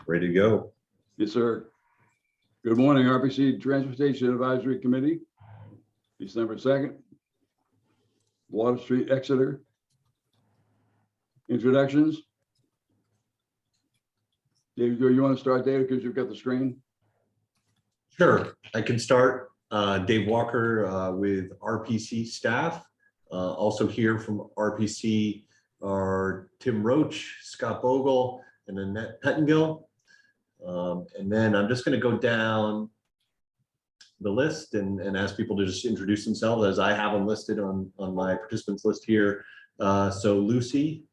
Ready to go. Yes, sir. Good morning, RPC Transportation Advisory Committee, December 2nd. Water Street, Exeter. Introductions. David, you want to start, David, because you've got the screen? Sure, I can start. Dave Walker with RPC staff. Also here from RPC are Tim Roach, Scott Bogle, and Annette Pettengill. And then I'm just going to go down the list and ask people to just introduce themselves as I have them listed on my participants list here. So Lucy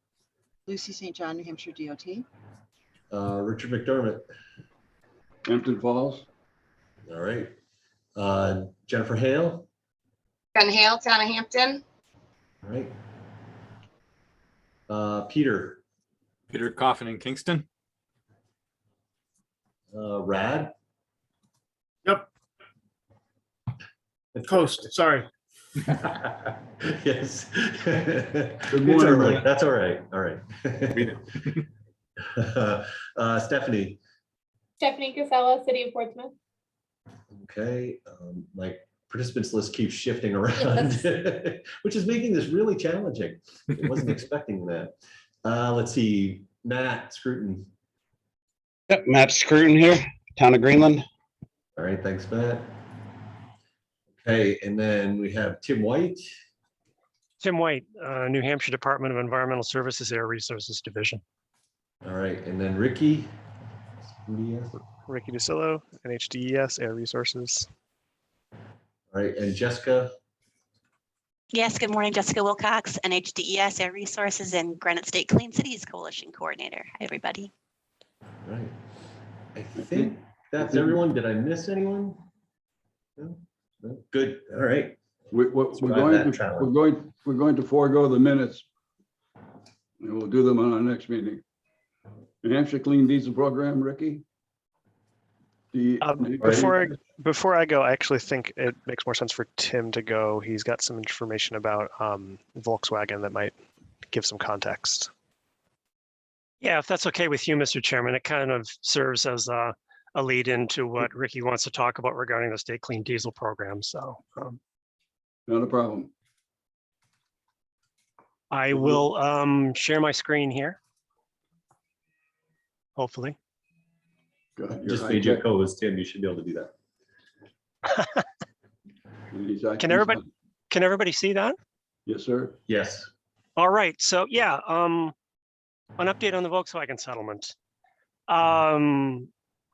St. John, New Hampshire DOT. Richard McDermott. Hampton Falls. All right. Jennifer Hale. Jen Hale, Town of Hampton. All right. Peter Coffin in Kingston. Rad. Yep. Coast, sorry. Yes. Good morning, Rad. That's all right. All right. Stephanie. Stephanie Casella, City of Portsmouth. Okay. My participants list keeps shifting around, which is making this really challenging. I wasn't expecting that. Let's see. Matt Scruton. Yep, Matt Scruton here, Town of Greenland. All right, thanks, Matt. Okay, and then we have Tim White. Tim White, New Hampshire Department of Environmental Services Air Resources Division. All right, and then Ricky. Ricky DeSillo, NHDES Air Resources. All right, and Jessica. Yes, good morning, Jessica Wilcox, NHDES Air Resources and Granite State Clean Cities Coalition Coordinator. Hi, everybody. All right. I think that's everyone. Did I miss anyone? No? No? Good. All right. We're going to forego the minutes. And we'll do them on our next meeting. New Hampshire Clean Diesel Program, Ricky. Before I go, I actually think it makes more sense for Tim to go. He's got some information about Volkswagen that might give some context. Yeah, if that's okay with you, Mr. Chairman, it kind of serves as a lead into what Ricky wants to talk about regarding the state clean diesel program. So Not a problem. I will share my screen here. Hopefully. Just made your co-host, Tim. You should be able to do that. Can everybody see that? Yes, sir. Yes. All right. So yeah, an update on the Volkswagen settlement.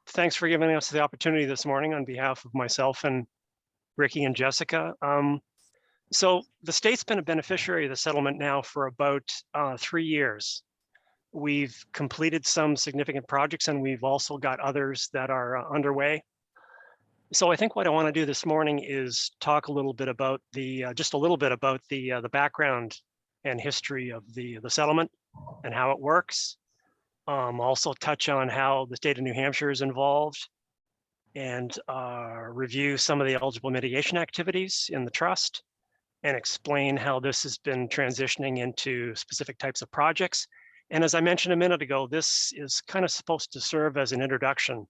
Thanks for giving us the opportunity this morning on behalf of myself and Ricky and Jessica. So the state's been a beneficiary of the settlement now for about 3 years. We've completed some significant projects and we've also got others that are underway. So I think what I want to do this morning is talk a little bit about just a little bit about the background and history of the settlement and how it works. Also touch on how the state of New Hampshire is involved and review some of the eligible mitigation activities in the trust and explain how this has been transitioning into specific types of projects. And as I mentioned a minute ago, this is kind of supposed to serve as an introduction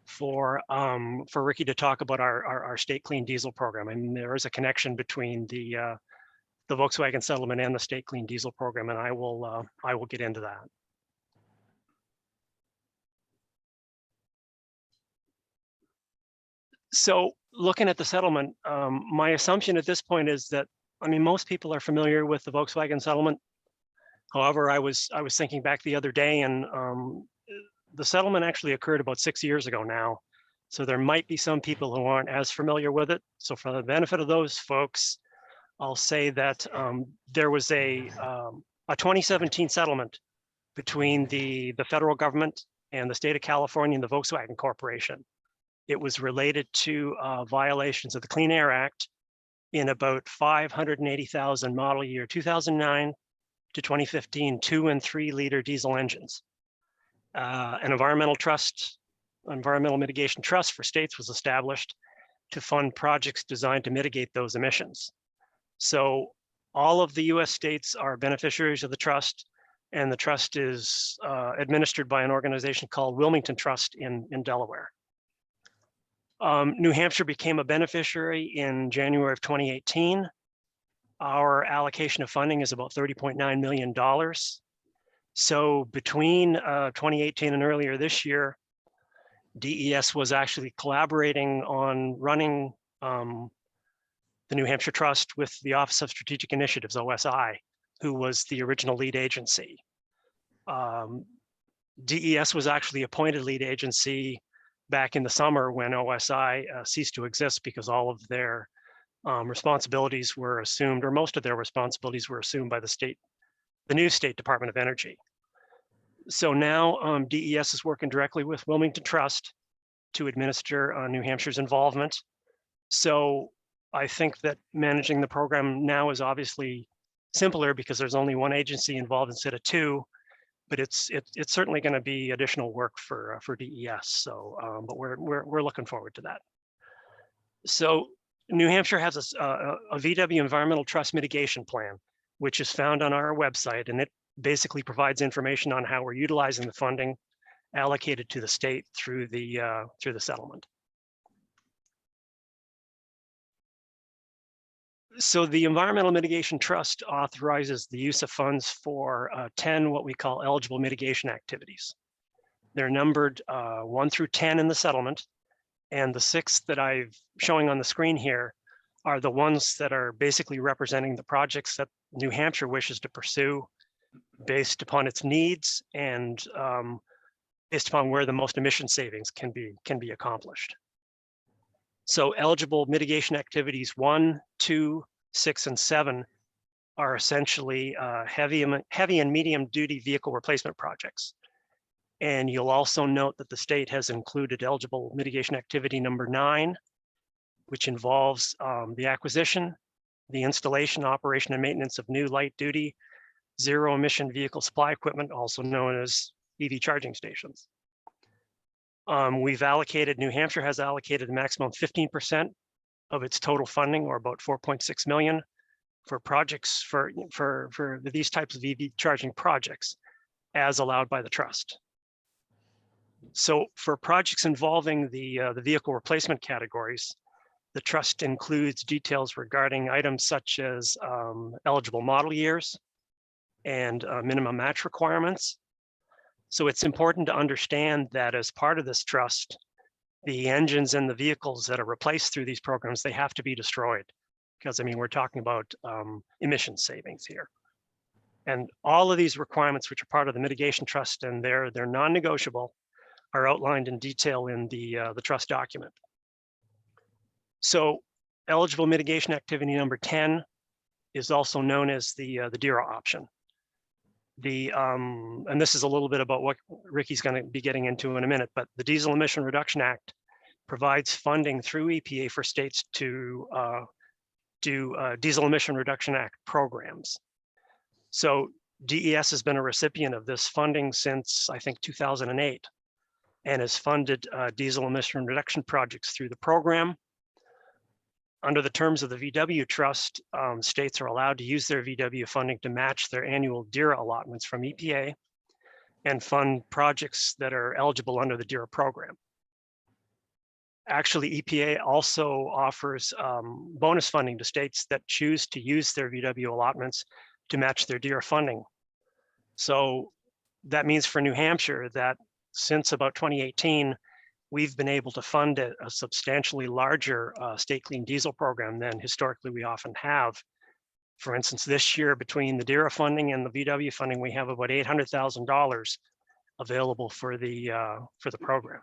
for Ricky to talk about our state clean diesel program. And there is a connection between the Volkswagen settlement and the state clean diesel program, and I will get into that. So looking at the settlement, my assumption at this point is that, I mean, most people are familiar with the Volkswagen settlement. However, I was thinking back the other day, and the settlement actually occurred about 6 years ago now. So there might be some people who aren't as familiar with it. So for the benefit of those folks, I'll say that there was a 2017 settlement between the federal government and the state of California and the Volkswagen Corporation. It was related to violations of the Clean Air Act in about 580,000 model year 2009 to 2015 2 and 3 liter diesel engines. An environmental mitigation trust for states was established to fund projects designed to mitigate those emissions. So all of the US states are beneficiaries of the trust. And the trust is administered by an organization called Wilmington Trust in Delaware. New Hampshire became a beneficiary in January of 2018. Our allocation of funding is about $30.9 million. So between 2018 and earlier this year, DES was actually collaborating on running the New Hampshire Trust with the Office of Strategic Initiatives, OSI, who was the original lead agency. DES was actually appointed lead agency back in the summer when OSI ceased to exist because all of their responsibilities were assumed, or most of their responsibilities were assumed by the new State Department of Energy. So now DES is working directly with Wilmington Trust to administer New Hampshire's involvement. So I think that managing the program now is obviously simpler because there's only one agency involved instead of two, but it's certainly going to be additional work for DES. So, but we're looking forward to that. So New Hampshire has a VW Environmental Trust Mitigation Plan, which is found on our website, and it basically provides information on how we're utilizing the funding allocated to the state through the settlement. So the Environmental Mitigation Trust authorizes the use of funds for 10 what we call eligible mitigation activities. They're numbered 1 through 10 in the settlement, and the 6 that I'm showing on the screen here are the ones that are basically representing the projects that New Hampshire wishes to pursue based upon its needs and based upon where the most emission savings can be accomplished. So eligible mitigation activities 1, 2, 6, and 7 are essentially heavy and medium duty vehicle replacement projects. And you'll also note that the state has included eligible mitigation activity number 9, which involves the acquisition, the installation, operation, and maintenance of new light duty zero emission vehicle supply equipment, also known as EV charging stations. New Hampshire has allocated a maximum 15% of its total funding, or about 4.6 million, for projects for these types of EV charging projects, as allowed by the trust. So for projects involving the vehicle replacement categories, the trust includes details regarding items such as eligible model years and minimum match requirements. So it's important to understand that as part of this trust, the engines and the vehicles that are replaced through these programs, they have to be destroyed. Because I mean, we're talking about emission savings here. And all of these requirements, which are part of the mitigation trust, and they're non-negotiable, are outlined in detail in the trust document. So eligible mitigation activity number 10 is also known as the DERA option. And this is a little bit about what Ricky's going to be getting into in a minute, but the Diesel Emission Reduction Act provides funding through EPA for states to do Diesel Emission Reduction Act programs. So DES has been a recipient of this funding since, I think, 2008, and has funded diesel emission reduction projects through the program. Under the terms of the VW Trust, states are allowed to use their VW funding to match their annual DERA allotments from EPA and fund projects that are eligible under the DERA program. Actually, EPA also offers bonus funding to states that choose to use their VW allotments to match their DERA funding. So that means for New Hampshire that since about 2018, we've been able to fund a substantially larger state clean diesel program than historically we often have. For instance, this year between the DERA funding and the VW funding, we have about $800,000 available for the program.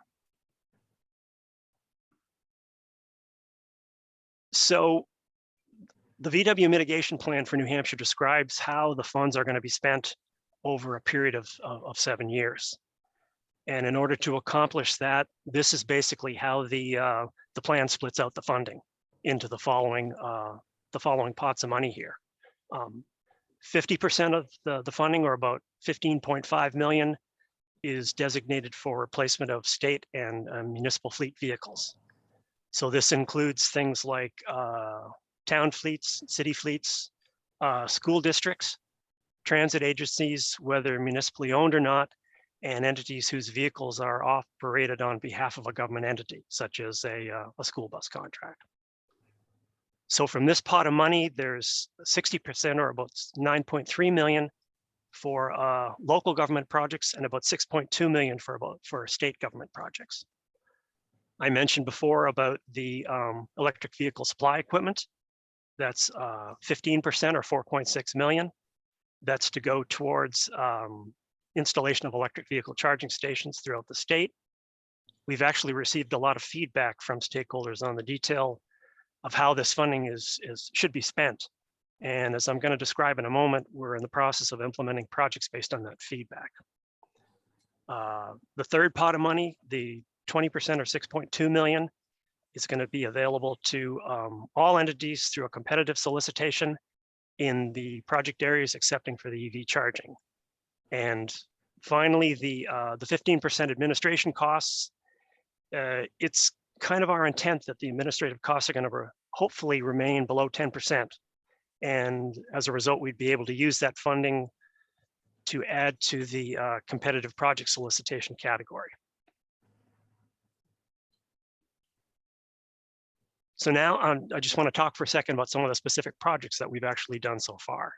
So the VW mitigation plan for New Hampshire describes how the funds are going to be spent over a period of 7 years. And in order to accomplish that, this is basically how the plan splits out the funding into the following pots of money here. 50% of the funding, or about 15.5 million, is designated for replacement of state and municipal fleet vehicles. So this includes things like town fleets, city fleets, school districts, transit agencies, whether municipally owned or not, and entities whose vehicles are operated on behalf of a government entity, such as a school bus contract. So from this pot of money, there's 60% or about 9.3 million for local government projects and about 6.2 million for state government projects. I mentioned before about the electric vehicle supply equipment. That's 15% or 4.6 million. That's to go towards installation of electric vehicle charging stations throughout the state. We've actually received a lot of feedback from stakeholders on the detail of how this funding should be spent. And as I'm going to describe in a moment, we're in the process of implementing projects based on that feedback. The third pot of money, the 20% or 6.2 million, is going to be available to all entities through a competitive solicitation in the project areas excepting for the EV charging. And finally, the 15% administration costs, it's kind of our intent that the administrative costs are going to hopefully remain below 10%. And as a result, we'd be able to use that funding to add to the competitive project solicitation category. So now I just want to talk for a second about some of the specific projects that we've actually done so far.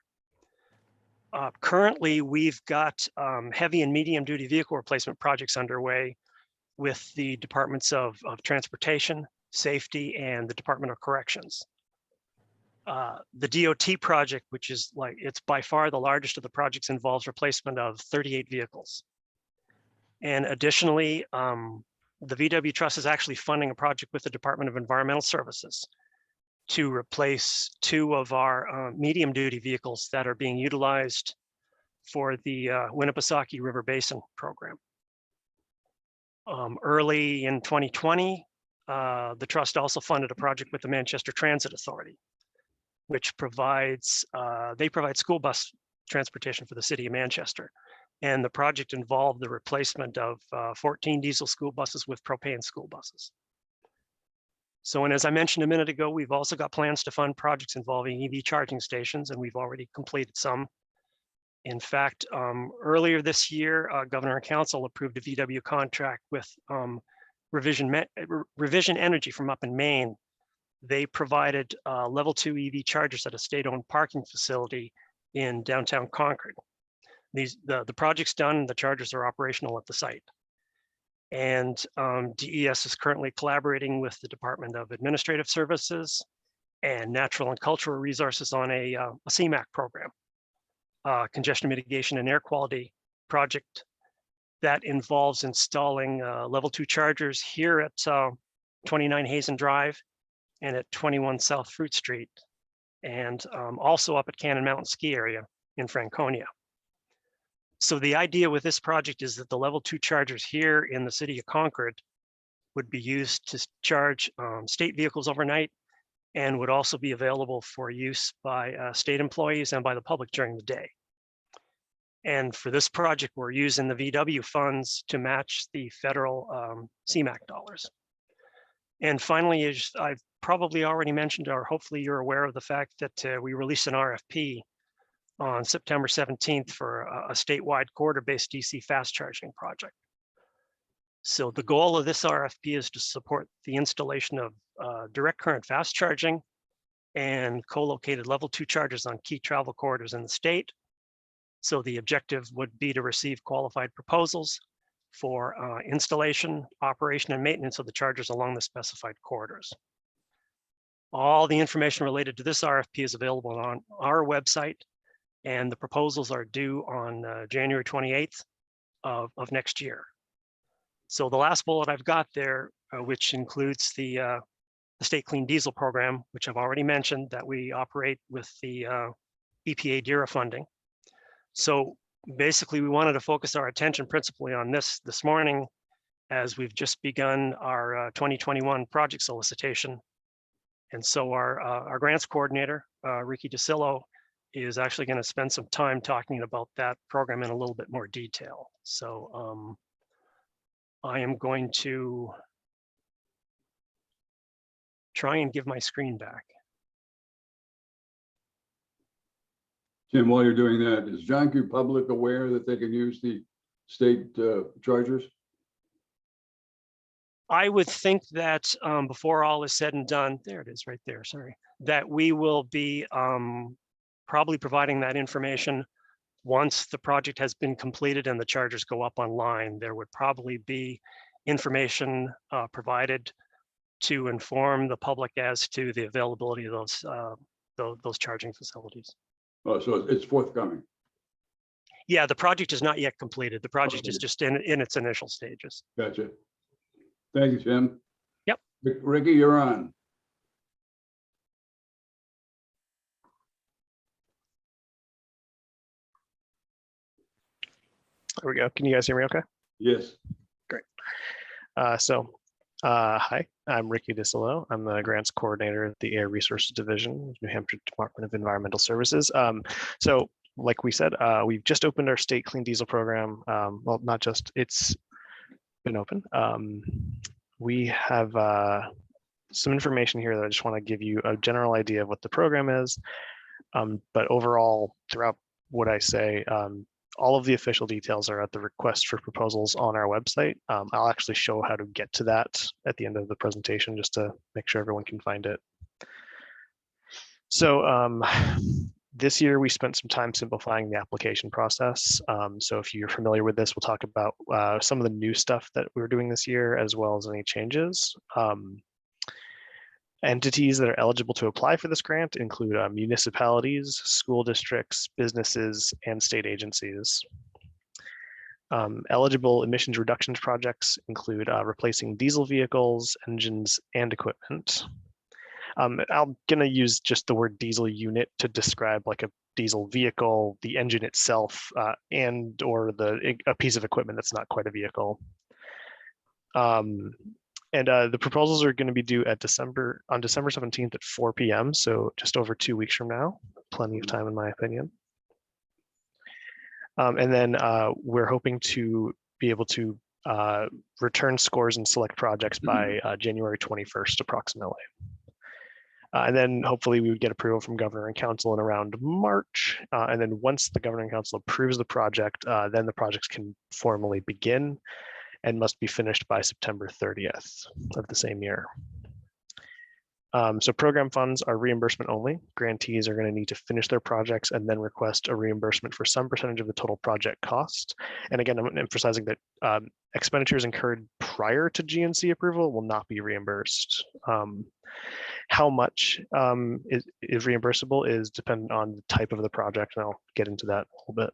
Currently, we've got heavy and medium duty vehicle replacement projects underway with the Departments of Transportation, Safety, and the Department of Corrections. The DOT project, which is it's by far the largest of the projects, involves replacement of 38 vehicles. And additionally, the VW Trust is actually funding a project with the Department of Environmental Services to replace 2 of our medium duty vehicles that are being utilized for the Winnipesaukee River Basin program. Early in 2020, the Trust also funded a project with the Manchester Transit Authority, which provides, they provide school bus transportation for the city of Manchester. And the project involved the replacement of 14 diesel school buses with propane school buses. So, and as I mentioned a minute ago, we've also got plans to fund projects involving EV charging stations, and we've already completed some. In fact, earlier this year, Governor and Council approved a VW contract with Revision Energy from up in Maine. They provided level 2 EV chargers at a state-owned parking facility in downtown Concord. The project's done, the chargers are operational at the site. And DES is currently collaborating with the Department of Administrative Services and Natural and Cultural Resources on a CMAQ program, Congestion Mitigation and Air Quality project that involves installing level 2 chargers here at 29 Hazen Drive and at 21 South Fruit Street, and also up at Cannon Mountain Ski Area in Franconia. So the idea with this project is that the level 2 chargers here in the city of Concord would be used to charge state vehicles overnight and would also be available for use by state employees and by the public during the day. And for this project, we're using the VW funds to match the federal CMAQ dollars. And finally, as I've probably already mentioned, or hopefully you're aware of the fact that we released an RFP on September 17th for a statewide corridor-based DC fast charging project. So the goal of this RFP is to support the installation of direct current fast charging and co-located level 2 chargers on key travel corridors in the state. So the objective would be to receive qualified proposals for installation, operation, and maintenance of the chargers along the specified corridors. All the information related to this RFP is available on our website, and the proposals are due on January 28th of next year. So the last bullet I've got there, which includes the state clean diesel program, which I've already mentioned that we operate with the EPA DERA funding. So basically, we wanted to focus our attention principally on this morning, as we've just begun our 2021 project solicitation. And so our grants coordinator, Ricky DeCillo, is actually going to spend some time talking about that program in a little bit more detail. So I am going to try and give my screen back. Tim, while you're doing that, is John Q. Public aware that they can use the state chargers? I would think that before all is said and done, there it is right there, sorry, that we will be probably providing that information once the project has been completed and the chargers go up online. There would probably be information provided to inform the public as to the availability of those charging facilities. Oh, so it's forthcoming. Yeah, the project is not yet completed. The project is Okay. just in its initial stages. Gotcha. Thank you, Tim. Yep. Ricky, you're on. There we go. Can you guys hear me okay? Yes. Great. Hi, I'm Ricky DeSolo. I'm the grants coordinator at the Air Resources Division, New Hampshire Department of Environmental Services. So like we said, we've just opened our state clean diesel program. Well, not just, it's been open. We have some information here that I just want to give you a general idea of what the program is. But overall, throughout what I say, all of the official details are at the request for proposals on our website. I'll actually show how to get to that at the end of the presentation, just to make sure everyone can find it. So this year we spent some time simplifying the application process. So if you're familiar with this, we'll talk about some of the new stuff that we're doing this year, as well as any changes. Entities that are eligible to apply for this grant include municipalities, school districts, businesses, and state agencies. Eligible emissions reductions projects include replacing diesel vehicles, engines, and equipment. I'm gonna use just the word diesel unit to describe like a diesel vehicle, the engine itself, and or a piece of equipment that's not quite a vehicle. And the proposals are going to be due on December 17th at 4 p.m. So just over 2 weeks from now, plenty of time in my opinion. And then we're hoping to be able to return scores and select projects by January 21st approximately. And then hopefully we would get approval from Governor and Council in around March. And then once the Governor and Council approves the project, then the projects can formally begin and must be finished by September 30th of the same year. So program funds are reimbursement only. Grantees are going to need to finish their projects and then request a reimbursement for some percentage of the total project cost. And again, I'm emphasizing that expenditures incurred prior to GNC approval will not be reimbursed. How much is reimbursable is dependent on the type of the project, and I'll get into that a little bit.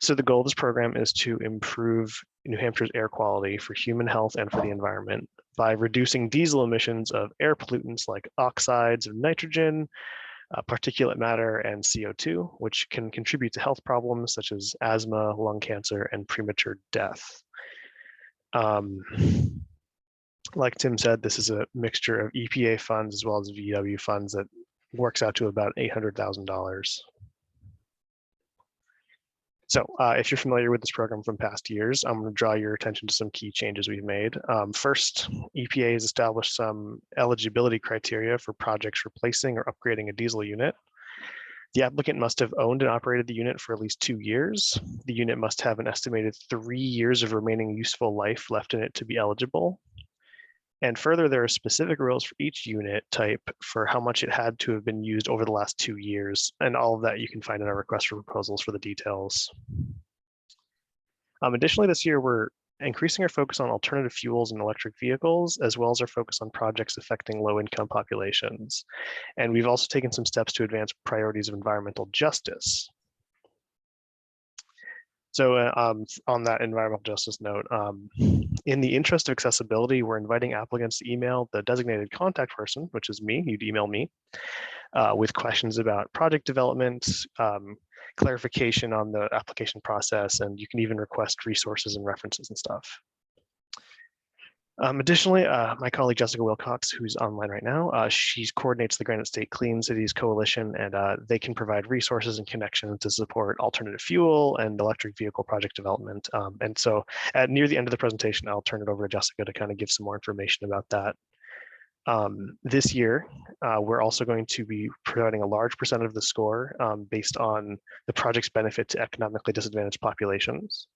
So the goal of this program is to improve New Hampshire's air quality for human health and for the environment by reducing diesel emissions of air pollutants like oxides of nitrogen, particulate matter, and CO2, which can contribute to health problems such as asthma, lung cancer, and premature death. Like Tim said, this is a mixture of EPA funds as well as VW funds that works out to about $800,000. So if you're familiar with this program from past years, I'm going to draw your attention to some key changes we've made. First, EPA has established some eligibility criteria for projects replacing or upgrading a diesel unit. The applicant must have owned and operated the unit for at least 2 years. The unit must have an estimated 3 years of remaining useful life left in it to be eligible. And further, there are specific rules for each unit type for how much it had to have been used over the last 2 years. And all of that you can find in our request for proposals for the details. Additionally, this year, we're increasing our focus on alternative fuels and electric vehicles, as well as our focus on projects affecting low-income populations. And we've also taken some steps to advance priorities of environmental justice. So on that environmental justice note, in the interest of accessibility, we're inviting applicants to email the designated contact person, which is me, you'd email me, with questions about project development, clarification on the application process, and you can even request resources and references and stuff. Additionally, my colleague Jessica Wilcox, who's online right now, she coordinates the Granite State Clean Cities Coalition, and they can provide resources and connections to support alternative fuel and electric vehicle project development. And so near the end of the presentation, I'll turn it over to Jessica to kind of give some more information about that. This year, we're also going to be providing a large percent of the score based on the project's benefit to economically disadvantaged populations.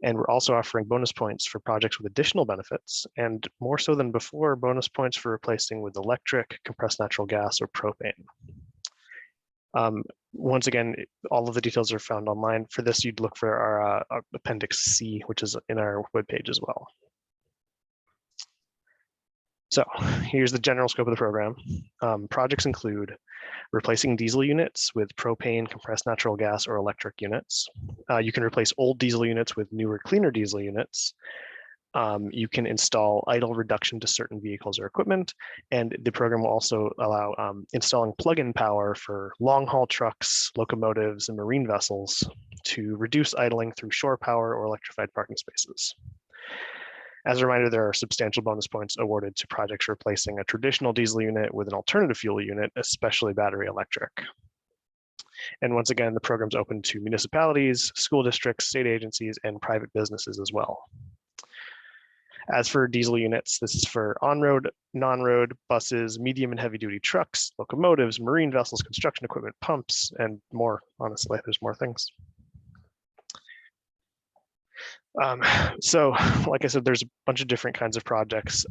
And we're also offering bonus points for projects with additional benefits, and more so than before, bonus points for replacing with electric, compressed natural gas, or propane. Once again, all of the details are found online. For this, you'd look for our Appendix C, which is in our webpage as well. So here's the general scope of the program. Projects include replacing diesel units with propane, compressed natural gas, or electric units. You can replace old diesel units with newer, cleaner diesel units. You can install idle reduction to certain vehicles or equipment, and the program will also allow installing plug-in power for long-haul trucks, locomotives, and marine vessels to reduce idling through shore power or electrified parking spaces. As a reminder, there are substantial bonus points awarded to projects replacing a traditional diesel unit with an alternative fuel unit, especially battery electric. And once again, the program's open to municipalities, school districts, state agencies, and private businesses as well. As for diesel units, this is for on-road, non-road, buses, medium and heavy-duty trucks, locomotives, marine vessels, construction equipment, pumps, and more. Honestly, there's more things. So, like I said, there's a bunch of different kinds of projects,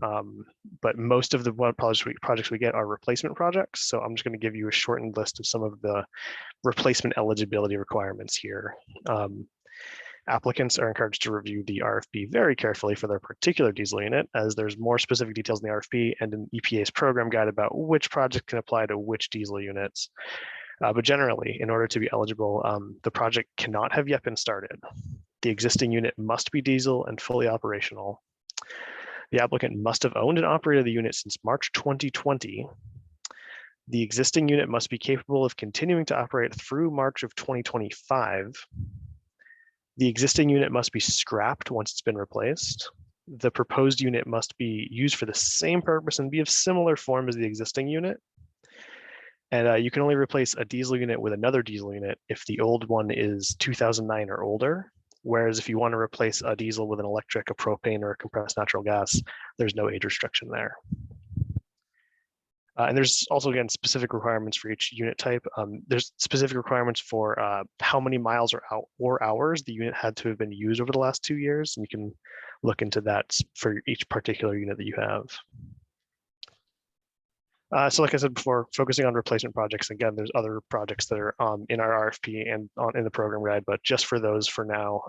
but most of the projects we get are replacement projects. So I'm just going to give you a shortened list of some of the replacement eligibility requirements here. Applicants are encouraged to review the RFP very carefully for their particular diesel unit, as there's more specific details in the RFP and an EPA's program guide about which project can apply to which diesel units. But generally, in order to be eligible, the project cannot have yet been started. The existing unit must be diesel and fully operational. The applicant must have owned and operated the unit since March 2020. The existing unit must be capable of continuing to operate through March of 2025. The existing unit must be scrapped once it's been replaced. The proposed unit must be used for the same purpose and be of similar form as the existing unit. And you can only replace a diesel unit with another diesel unit if the old one is 2009 or older. Whereas if you want to replace a diesel with an electric, a propane, or a compressed natural gas, there's no age restriction there. And there's also, again, specific requirements for each unit type. There's specific requirements for how many miles or hours the unit had to have been used over the last 2 years. And you can look into that for each particular unit that you have. So like I said before, focusing on replacement projects, again, there's other projects that are in our RFP and in the program guide, but just for those for now,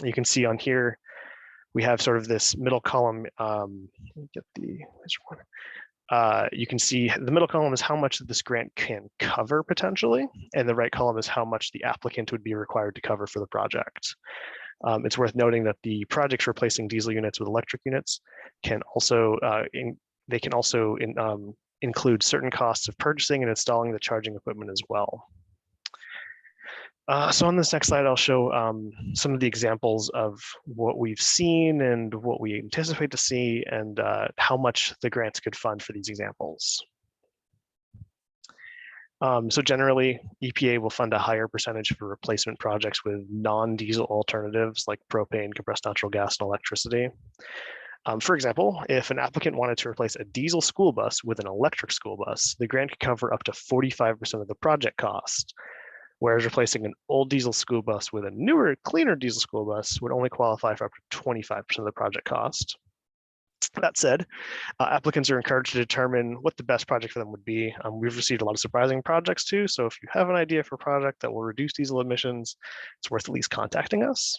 you can see on here, we have sort of this middle column. You can see the middle column is how much this grant can cover potentially, and the right column is how much the applicant would be required to cover for the project. It's worth noting that the projects replacing diesel units with electric units can also, include certain costs of purchasing and installing the charging equipment as well. So on this next slide, I'll show some of the examples of what we've seen and what we anticipate to see and how much the grants could fund for these examples. So generally, EPA will fund a higher percentage for replacement projects with non-diesel alternatives like propane, compressed natural gas, and electricity. For example, if an applicant wanted to replace a diesel school bus with an electric school bus, the grant could cover up to 45% of the project cost, whereas replacing an old diesel school bus with a newer, cleaner diesel school bus would only qualify for up to 25% of the project cost. That said, applicants are encouraged to determine what the best project for them would be. We've received a lot of surprising projects too, so if you have an idea for a project that will reduce diesel emissions, it's worth at least contacting us.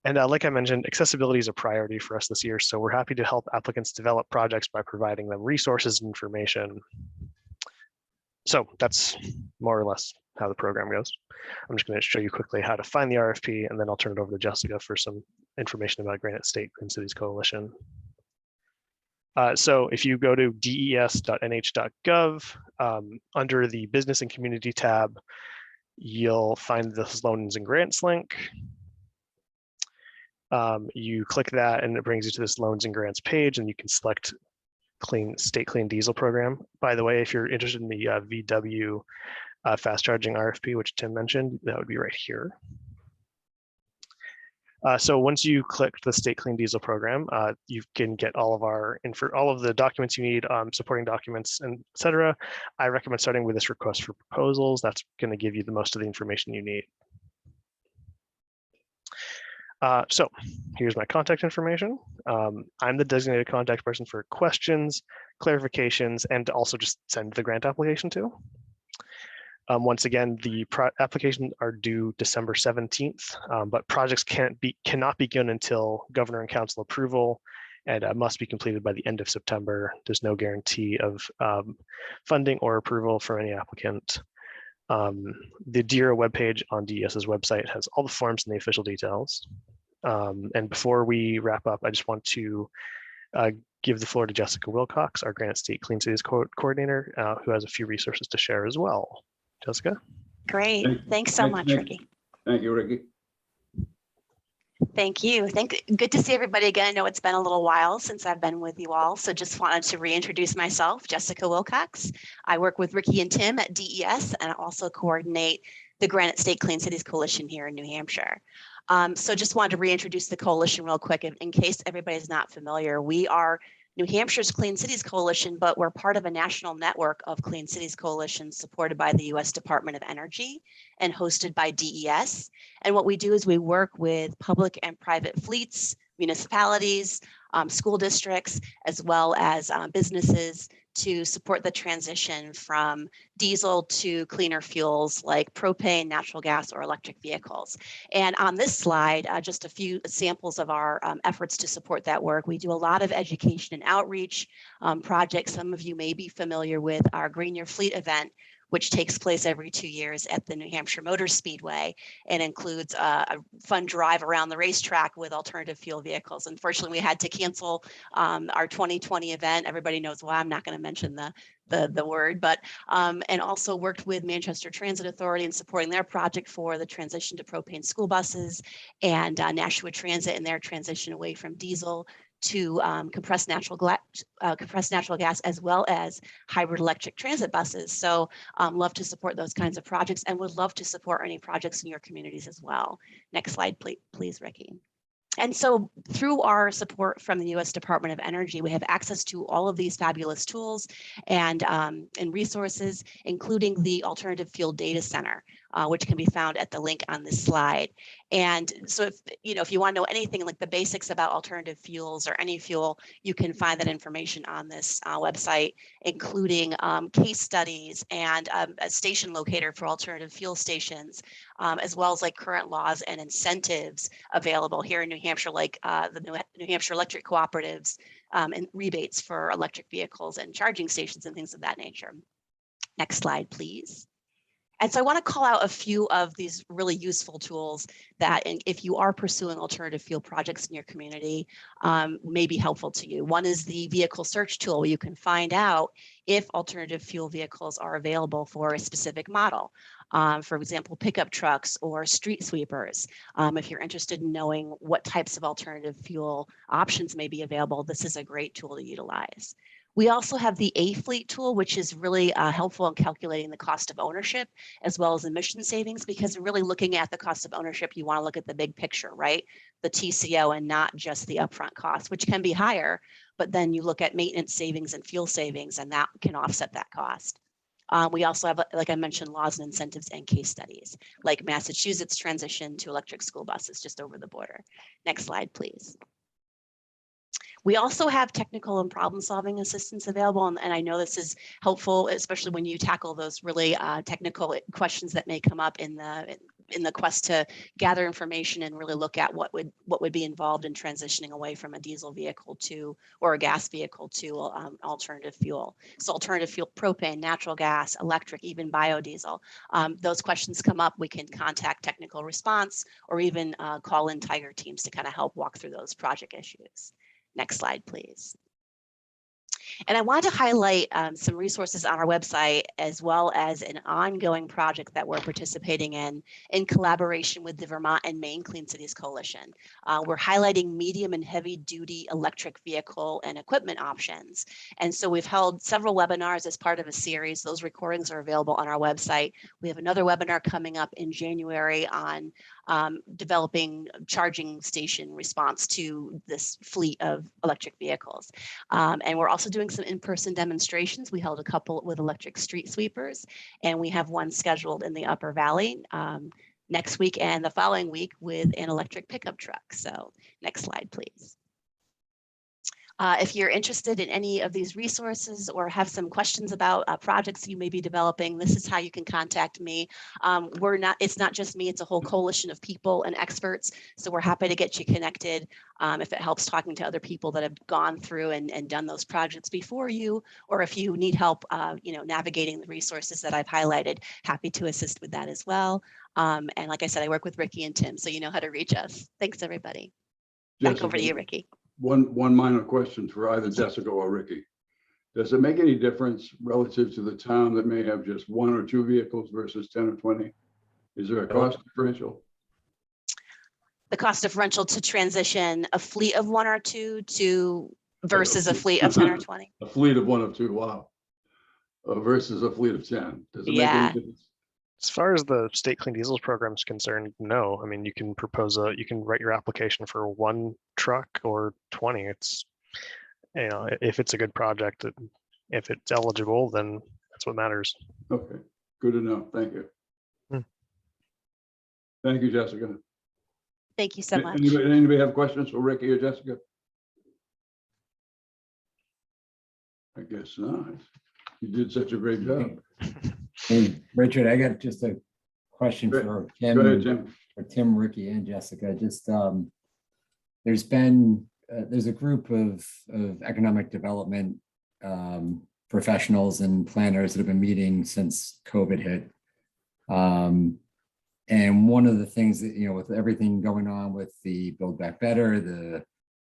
And like I mentioned, accessibility is a priority for us this year, so we're happy to help applicants develop projects by providing them resources and information. So that's more or less how the program goes. I'm just going to show you quickly how to find the RFP, and then I'll turn it over to Jessica for some information about Granite State Clean Cities Coalition. So if you go to des.nh.gov, under the Business and Community tab, you'll find the Loans and Grants link. You click that and it brings you to this loans and grants page, and you can select State Clean Diesel Program. By the way, if you're interested in the VW fast charging RFP, which Tim mentioned, that would be right here. So once you click the State Clean Diesel Program, you can get all of all of the documents you need, supporting documents, and et cetera. I recommend starting with this request for proposals. That's going to give you the most of the information you need. So here's my contact information. I'm the designated contact person for questions, clarifications, and also just send the grant application to. Once again, the applications are due December 17th, but projects cannot begin until Governor and Council approval, and must be completed by the end of September. There's no guarantee of funding or approval for any applicant. The DERA webpage on DES's website has all the forms and the official details. And before we wrap up, I just want to give the floor to Jessica Wilcox, our Granite State Clean Cities Coordinator, who has a few resources to share as well. Jessica? Great. Thanks so much, Ricky. Thank you, Ricky. Thank you. Good to see everybody again. I know it's been a little while since I've been with you all, so just wanted to reintroduce myself, Jessica Wilcox. I work with Ricky and Tim at DES, and I also coordinate the Granite State Clean Cities Coalition here in New Hampshire. So just wanted to reintroduce the coalition real quick in case everybody's not familiar. We are New Hampshire's Clean Cities Coalition, but we're part of a national network of Clean Cities coalitions supported by the U.S. Department of Energy and hosted by DES. And what we do is we work with public and private fleets, municipalities, school districts, as well as businesses to support the transition from diesel to cleaner fuels like propane, natural gas, or electric vehicles. And on this slide, just a few samples of our efforts to support that work. We do a lot of education and outreach projects. Some of you may be familiar with our Green Your Fleet event, which takes place every 2 years at the New Hampshire Motor Speedway and includes a fun drive around the racetrack with alternative fuel vehicles. Unfortunately, we had to cancel our 2020 event. Everybody knows why. I'm not going to mention the word, but and also worked with Manchester Transit Authority in supporting their project for the transition to propane school buses, and Nashua Transit in their transition away from diesel to compressed natural gas, as well as hybrid electric transit buses. So love to support those kinds of projects, and would love to support any projects in your communities as well. Next slide, please, Ricky. And so through our support from the U.S. Department of Energy, we have access to all of these fabulous tools and resources, including the Alternative Fuel Data Center, which can be found at the link on this slide. And so if you want to know anything like the basics about alternative fuels or any fuel, you can find that information on this website, including case studies and a station locator for alternative fuel stations, as well as like current laws and incentives available here in New Hampshire, like the New Hampshire Electric Cooperatives and rebates for electric vehicles and charging stations and things of that nature. Next slide, please. And so I want to call out a few of these really useful tools that, if you are pursuing alternative fuel projects in your community, may be helpful to you. One is the vehicle search tool, where you can find out if alternative fuel vehicles are available for a specific model. For example, pickup trucks or street sweepers. If you're interested in knowing what types of alternative fuel options may be available, this is a great tool to utilize. We also have the A-Fleet tool, which is really helpful in calculating the cost of ownership as well as emission savings, because really looking at the cost of ownership, you want to look at the big picture, right? The TCO and not just the upfront cost, which can be higher, but then you look at maintenance savings and fuel savings, and that can offset that cost. We also have, like I mentioned, laws and incentives and case studies, like Massachusetts transition to electric school buses just over the border. Next slide, please. We also have technical and problem-solving assistance available, and I know this is helpful, especially when you tackle those really technical questions that may come up in the quest to gather information and really look at what would be involved in transitioning away from a diesel vehicle to, or a gas vehicle to alternative fuel. So alternative fuel, propane, natural gas, electric, even biodiesel. Those questions come up, we can contact technical response or even call in Tiger teams to kind of help walk through those project issues. Next slide, please. And I wanted to highlight some resources on our website, as well as an ongoing project that we're participating in collaboration with the Vermont and Maine Clean Cities Coalition. We're highlighting medium and heavy duty electric vehicle and equipment options. And so we've held several webinars as part of a series. Those recordings are available on our website. We have another webinar coming up in January on developing charging station response to this fleet of electric vehicles. And we're also doing some in-person demonstrations. We held a couple with electric street sweepers, and we have one scheduled in the Upper Valley next week and the following week with an electric pickup truck. So next slide, please. If you're interested in any of these resources or have some questions about projects you may be developing, this is how you can contact me. It's not just me, it's a whole coalition of people and experts. So we're happy to get you connected if it helps talking to other people that have gone through and done those projects before you, or if you need help, navigating the resources that I've highlighted, happy to assist with that as well. And like I said, I work with Ricky and Tim, so you know how to reach us. Thanks, everybody. Back over to you, Ricky. One minor question for either Jessica or Ricky. Does it make any difference relative to the town that may have just 1 or 2 vehicles versus 10 or 20? Is there a cost differential? The cost differential to transition a fleet of 1 or 2 to versus a fleet of 10 or 20? A fleet of 1 or 2, wow. Versus a fleet of 10. Does it make any difference? As far as the state clean diesels program is concerned, no. I mean, you can you can write your application for 1 truck or 20. It's, if it's a good project, if it's eligible, then that's what matters. Okay, good to know. Thank you. Thank you, Jessica. Thank you so much. Anybody have questions for Ricky or Jessica? I guess not. You did such a great job. Hey, Richard, I got just a question for Tim, Go ahead, Jim. for Tim, Ricky, and Jessica. Just there's been there's a group of economic development professionals and planners that have been meeting since COVID hit. And one of the things that, with everything going on with the Build Back Better, the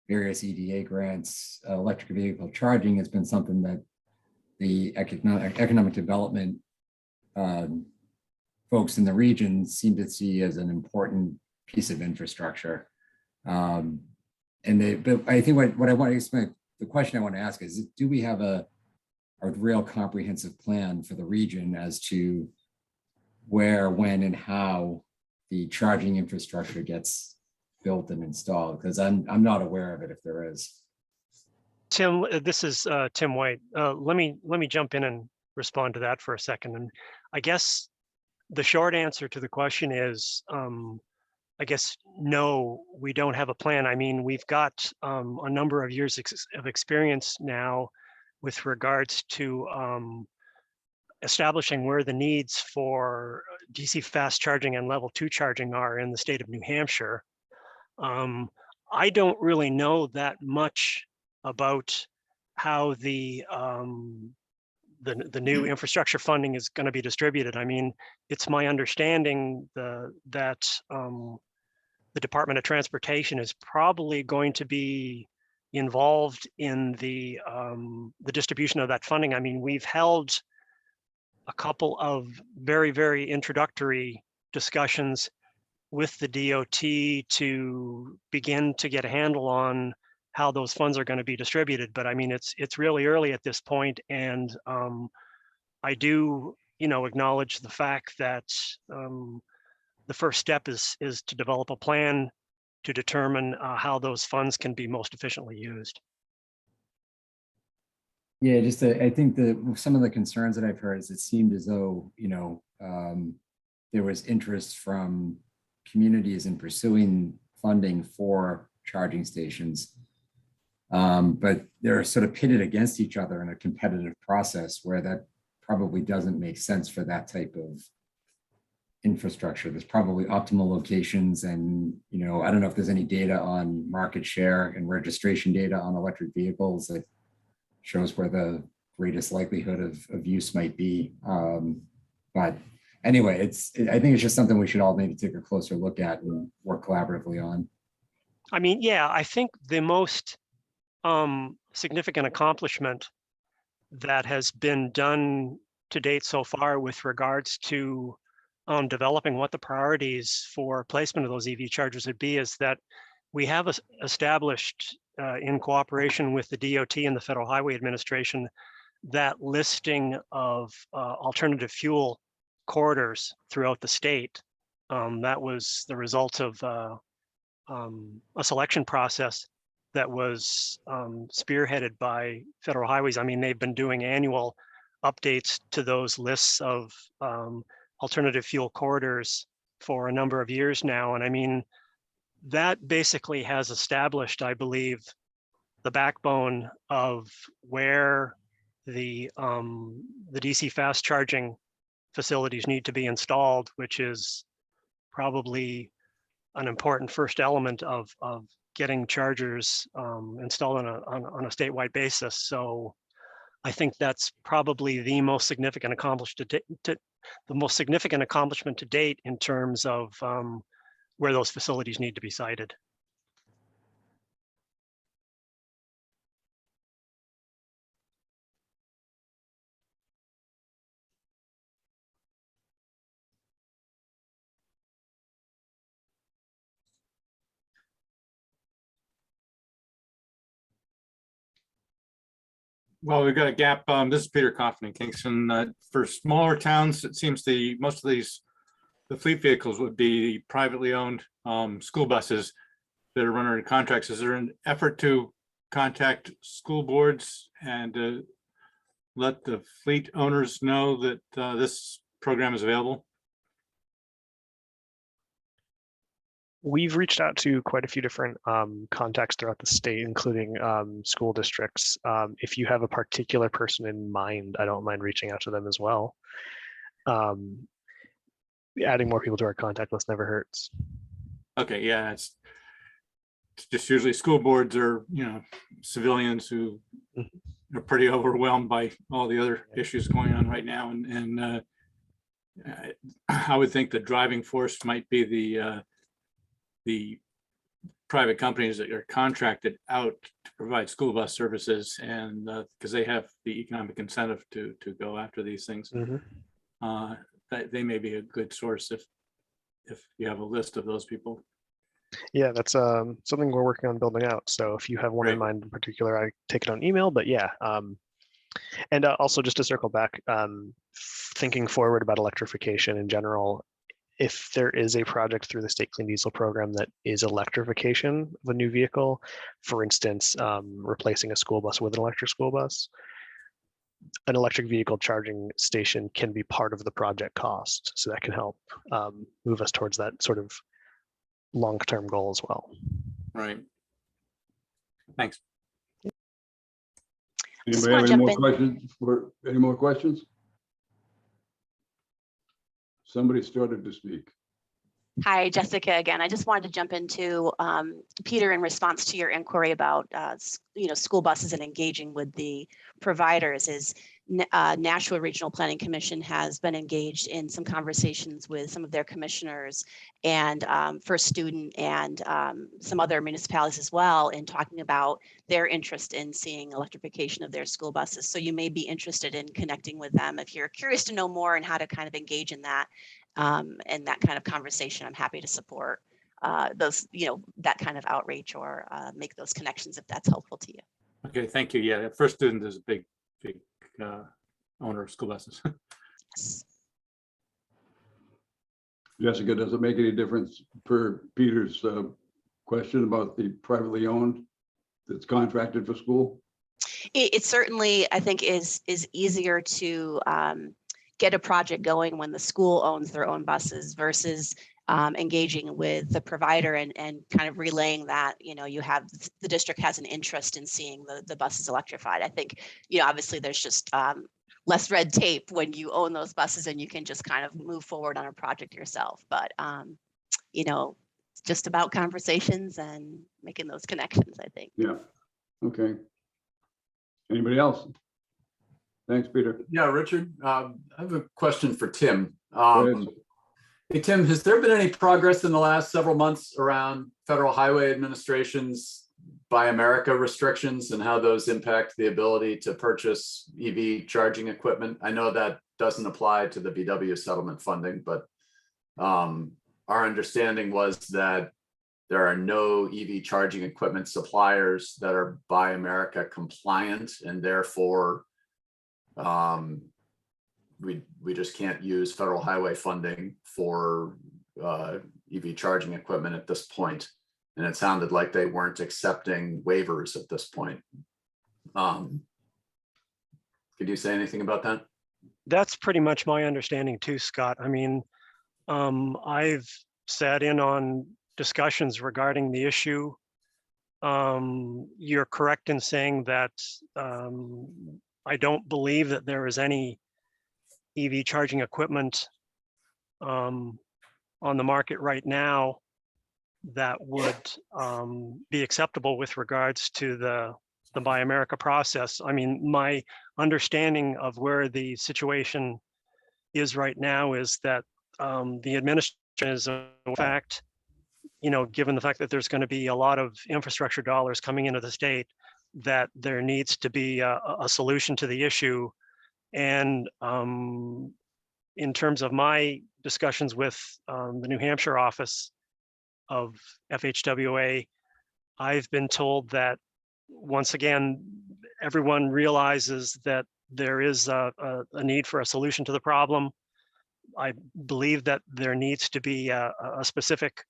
various EDA grants, electric vehicle charging has been something that the economic development folks in the region seem to see as an important piece of infrastructure. But I think what I want to explain, the question I want to ask is, do we have a real comprehensive plan for the region as to where, when, and how the charging infrastructure gets built and installed? Because I'm not aware of it, if there is. Tim, this is Tim White. Let me jump in and respond to that for a second. And I guess the short answer to the question is, I guess, no, we don't have a plan. I mean, we've got a number of years of experience now with regards to establishing where the needs for DC fast charging and level 2 charging are in the state of New Hampshire. I don't really know that much about how the new infrastructure funding is going to be distributed. I mean, it's my understanding that the Department of Transportation is probably going to be involved in the distribution of that funding. I mean, we've held a couple of very, very introductory discussions with the DOT to begin to get a handle on how those funds are going to be distributed. But I mean, it's really early at this point, and I do, acknowledge the fact that the first step is to develop a plan to determine how those funds can be most efficiently used. Yeah, I think some of the concerns that I've heard is it seemed as though, there was interest from communities in pursuing funding for charging stations. But they're sort of pitted against each other in a competitive process where that probably doesn't make sense for that type of infrastructure. There's probably optimal locations, and I don't know if there's any data on market share and registration data on electric vehicles that shows where the greatest likelihood of use might be. But anyway, I think it's just something we should all maybe take a closer look at and work collaboratively on. I mean, yeah, I think the most significant accomplishment that has been done to date so far with regards to developing what the priorities for placement of those EV chargers would be is that we have established in cooperation with the DOT and the Federal Highway Administration that listing of alternative fuel corridors throughout the state. That was the result of a selection process that was spearheaded by Federal Highways. I mean, they've been doing annual updates to those lists of alternative fuel corridors for a number of years now. And I mean, that basically has established, I believe, the backbone of where the DC fast charging facilities need to be installed, which is probably an important first element of getting chargers installed on a statewide basis. So I think that's probably the most significant accomplishment to date in terms of where those facilities need to be sited. Well, we've got a gap. This is Peter Coffin in Kingston. For smaller towns, it seems most of the fleet vehicles would be privately owned school buses that are run under contracts. Is there an effort to contact school boards and let the fleet owners know that this program is available? We've reached out to quite a few different contacts throughout the state, including school districts. If you have a particular person in mind, I don't mind reaching out to them as well. Adding more people to our contact list never hurts. Okay, yeah, it's just usually school boards are, civilians who are pretty overwhelmed by all the other issues going on right now. And I would think the driving force might be the private companies that are contracted out to provide school bus services, and because they have the economic incentive to go after these things. That they may be a good source if you have a list of those people. Yeah, that's something we're working on building out. So if you have one in mind in particular, I take it on email, but yeah. And also just to circle back, thinking forward about electrification in general, if there is a project through the state clean diesel program that is electrification of a new vehicle, for instance, replacing a school bus with an electric school bus, an electric vehicle charging station can be part of the project cost. So that can help move us towards that sort of long-term goal as well. Right. Thanks. Anybody have any more questions? Any more questions? Somebody started to speak. Hi, Jessica again. I just wanted to jump into Peter in response to your inquiry about school buses and engaging with the providers. Is Nashua Regional Planning Commission has been engaged in some conversations with some of their commissioners and First Student and some other municipalities as well in talking about their interest in seeing electrification of their school buses. So you may be interested in connecting with them if you're curious to know more and how to kind of engage in that. And that kind of conversation. I'm happy to support those, that kind of outreach or make those connections if that's helpful to you. Okay, thank you. Yeah, First Student is a big owner of school buses. Yes. Jessica, does it make any difference per Peter's question about the privately owned that's contracted for school? It certainly, I think, is easier to get a project going when the school owns their own buses versus engaging with the provider and kind of relaying that, you have the district has an interest in seeing the buses electrified. I think, obviously there's just less red tape when you own those buses and you can just kind of move forward on a project yourself. But, it's just about conversations and making those connections, I think. Yeah. Okay. Anybody else? Thanks, Peter. Yeah, Richard, I have a question for Tim. Go ahead. Hey, Tim, has there been any progress in the last several months around Federal Highway Administration's Buy America restrictions and how those impact the ability to purchase EV charging equipment? I know that doesn't apply to the VW settlement funding, but our understanding was that there are no EV charging equipment suppliers that are Buy America compliant, and therefore we just can't use federal highway funding for EV charging equipment at this point, and it sounded like they weren't accepting waivers at this point. Could you say anything about that? That's pretty much my understanding too, Scott. I mean, I've sat in on discussions regarding the issue. You're correct in saying that I don't believe that there is any EV charging equipment on the market right now that would be acceptable with regards to the Buy America process. I mean, my understanding of where the situation is right now is that the administration is, in fact, you know, given the fact that there's going to be a lot of infrastructure dollars coming into the state, that there needs to be a solution to the issue. And in terms of my discussions with the New Hampshire office of FHWA, I've been told that once again, everyone realizes that there is a need for a solution to the problem. I believe that there needs to be a specific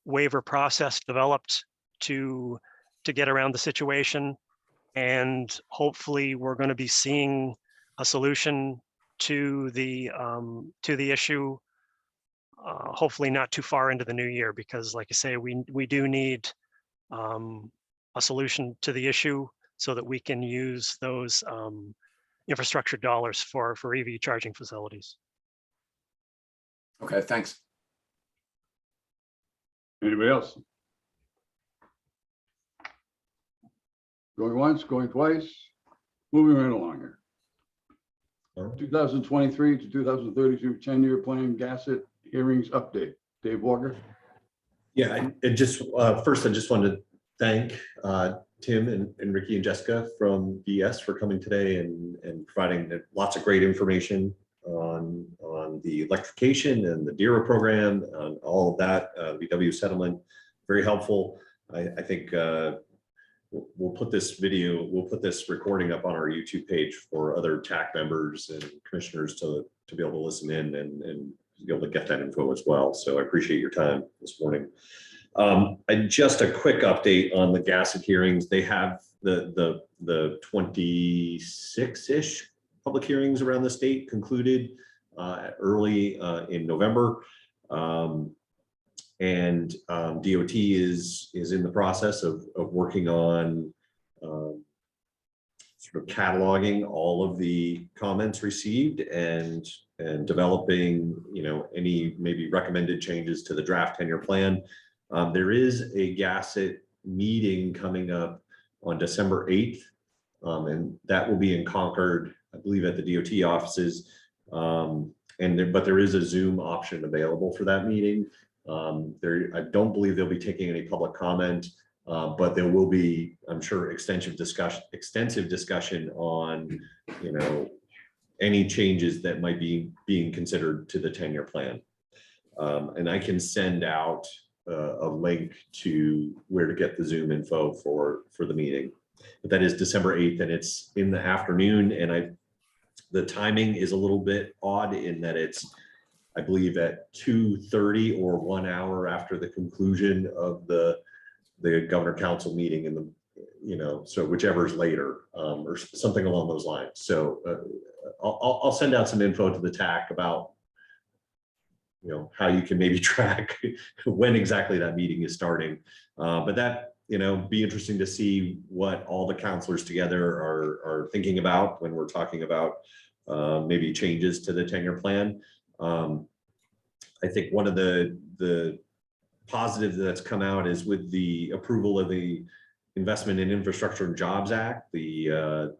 waiver process developed to get around the situation. And hopefully we're going to be seeing a solution to the issue, hopefully not too far into the new year, because like I say, we do need a solution to the issue so that we can use those infrastructure dollars for EV charging facilities. Okay, thanks. Anybody else? Going once, going twice, moving right along here. 2023 to 2032 10-year plan gasset hearings update. Dave Walker. Yeah, first I just wanted to thank Tim and Ricky and Jessica from VS for coming today and providing lots of great information on the electrification and the DERA program, on all of that, VW settlement, very helpful. I think we'll put this recording up on our YouTube page for other TAC members and commissioners to be able to listen in and be able to get that info as well. So I appreciate your time this morning. Just a quick update on the gasset hearings. They have the 26-ish public hearings around the state concluded early in November. And DOT is in the process of working on sort of cataloging all of the comments received and developing, you know, any maybe recommended changes to the draft 10-year plan. There is a gasset meeting coming up on December 8th, and that will be in Concord, I believe, at the DOT offices. But there is a Zoom option available for that meeting. I don't believe they'll be taking any public comment, but there will be, I'm sure, extensive discussion on, you know, any changes that might be being considered to the 10-year plan. And I can send out a link to where to get the Zoom info for the meeting. But that is December 8th, and it's in the afternoon. And the timing is a little bit odd in that it's, I believe, at 2:30 or 1 hour after the conclusion of the governor council meeting in the, you know, so whichever's later, or something along those lines. So I'll send out some info to the TAC about, you know, how you can maybe track when exactly that meeting is starting. But that, you know, be interesting to see what all the counselors together are thinking about when we're talking about maybe changes to the 10-year plan. I think one of the positives that's come out is with the approval of the Investment in Infrastructure and Jobs Act, the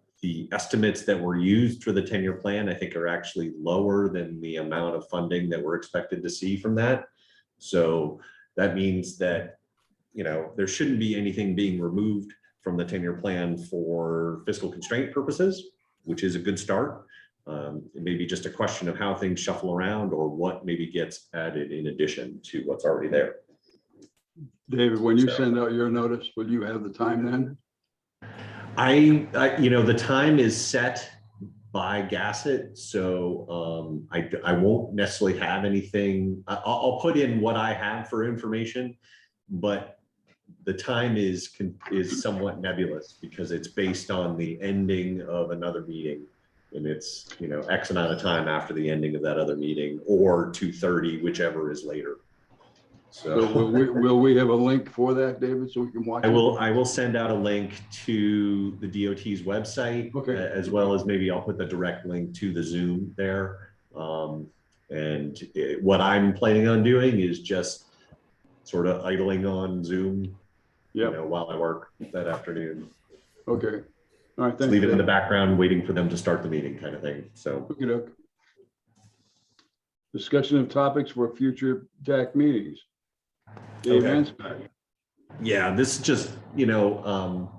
estimates that were used for the 10-year plan, I think, are actually lower than the amount of funding that we're expected to see from that. So that means that, you know, there shouldn't be anything being removed from the 10-year plan for fiscal constraint purposes, which is a good start. It may be just a question of how things shuffle around or what maybe gets added in addition to what's already there. David, when you send out your notice, will you have the time then? You know, the time is set by Gasset, so I won't necessarily have anything. I'll put in what I have for information, but the time is somewhat nebulous because it's based on the ending of another meeting, and it's, you know, X amount of time after the ending of that other meeting, or 2:30, whichever is later. So will we have a link for that, David, so we can watch? I will send out a link to the DOT's website, Okay. as well as maybe I'll put the direct link to the Zoom there. What I'm planning on doing is just sort of idling on Zoom, you know, while I work that afternoon. Okay. All right. Just Thanks, leave it in the Dave. background, waiting for them to start the meeting, kind of thing. So. Okey-doke. Discussion of topics for future TAC meetings. Dave Okay. and Scott. Yeah, this is just, you know,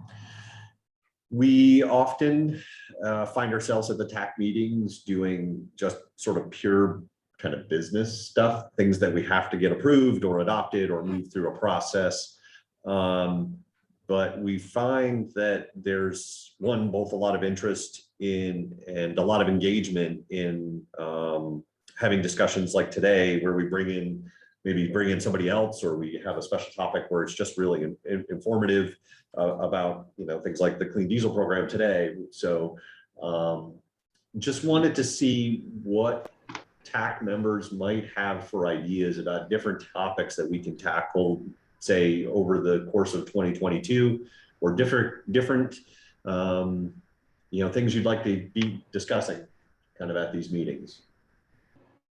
we often find ourselves at the TAC meetings doing just sort of pure kind of business stuff, things that we have to get approved or adopted or move through a process. But we find that there's both a lot of interest in and a lot of engagement in having discussions like today, where we maybe bring in somebody else, or we have a special topic where it's just really informative about, you know, things like the clean diesel program today. So just wanted to see what TAC members might have for ideas about different topics that we can tackle, say, over the course of 2022, or different you know, things you'd like to be discussing kind of at these meetings.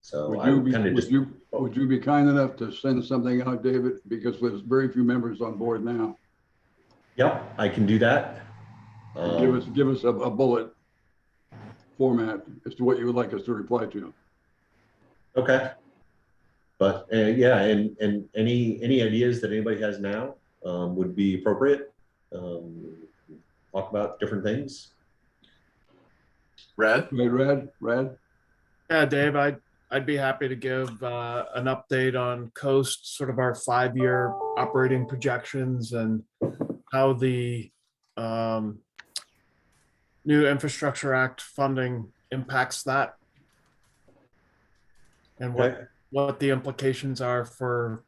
So would you be kind enough to send something out, David? Because there's very few members on board now. Yep, I can do that. Give us a bullet format as to what you would like us to reply to. Okay. But yeah, and any ideas that anybody has now would be appropriate. Talk about different things. Red? Red? Yeah, Dave, I'd be happy to give an update on Coast, sort of our 5-year operating projections and how the new Infrastructure Act funding impacts that, and what the implications are for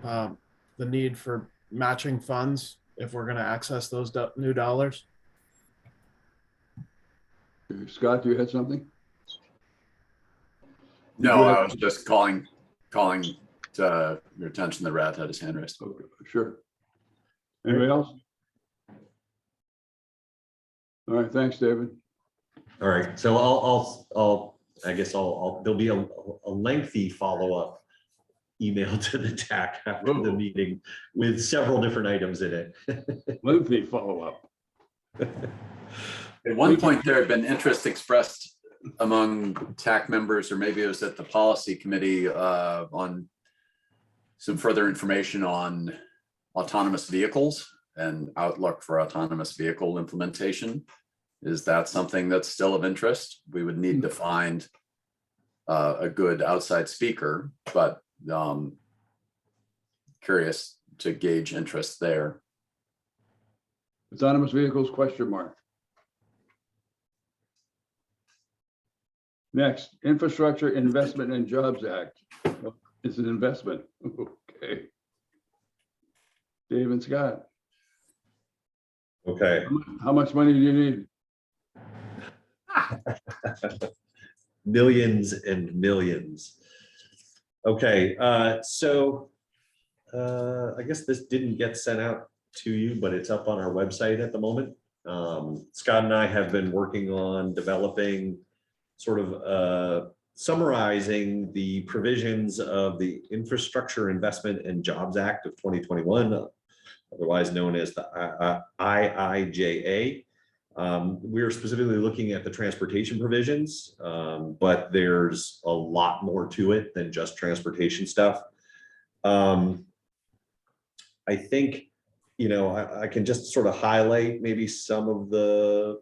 the need for matching funds if we're going to access those new dollars. Scott, you had something? No, I was just calling to your attention that Rad had his hand raised. Okay, sure. Anybody else? All right, thanks, David. All right, so I guess there'll be a lengthy follow-up email to the TAC after the meeting with several different items in it. Lengthy follow-up. At one point, there had been interest expressed among TAC members, or maybe it was at the policy committee, on some further information on autonomous vehicles and outlook for autonomous vehicle implementation. Is that something that's still of interest? We would need to find a good outside speaker, but curious to gauge interest there. Autonomous vehicles, question mark. Next, Infrastructure Investment and Jobs Act. It's an investment. Okay. Dave and Scott. Okay. How much money do you need? Millions and millions. Okay, so I guess this didn't get sent out to you, but it's up on our website at the moment. Scott and I have been working on developing sort of summarizing the provisions of the Infrastructure Investment and Jobs Act of 2021, otherwise known as the IIJA. We're specifically looking at the transportation provisions, but there's a lot more to it than just transportation stuff. I think, you know, I can just sort of highlight maybe some of the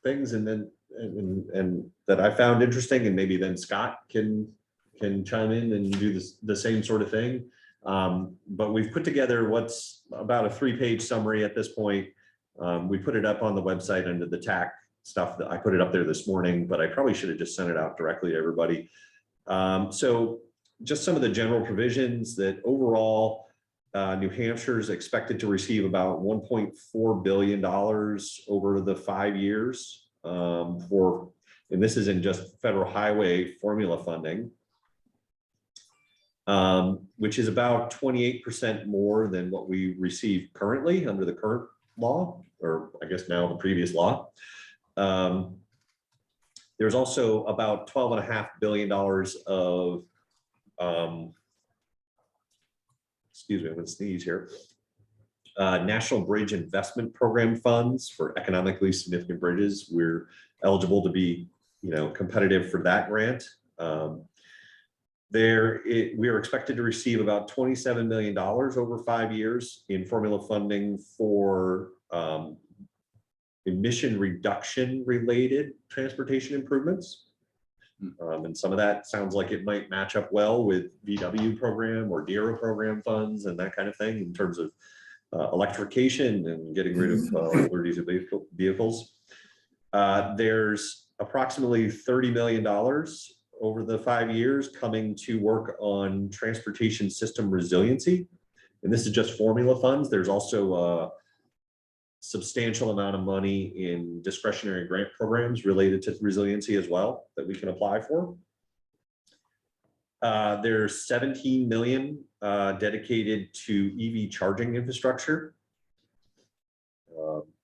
things and then and that I found interesting, and maybe then Scott can chime in and do the same sort of thing. But we've put together what's about a 3-page summary at this point. We put it up on the website under the TAC stuff that I put it up there this morning, but I probably should have just sent it out directly to everybody. So just some of the general provisions that overall, New Hampshire is expected to receive about $1.4 billion over the 5 years and this is in just federal highway formula funding, which is about 28% more than what we receive currently under the current law, or I guess now the previous law. There's also about $12.5 billion of, excuse me, I'm going to sneeze here, National Bridge Investment Program funds for economically significant bridges. We're eligible to be, competitive for that grant. We are expected to receive about $27 million over 5 years in formula funding for emission reduction related transportation improvements. And some of that sounds like it might match up well with VW program or DERA program funds and that kind of thing in terms of electrification and getting rid of older diesel vehicles. There's approximately $30 million over the 5 years coming to work on transportation system resiliency. And this is just formula funds. There's also a substantial amount of money in discretionary grant programs related to resiliency as well that we can apply for. There's 17 million dedicated to EV charging infrastructure.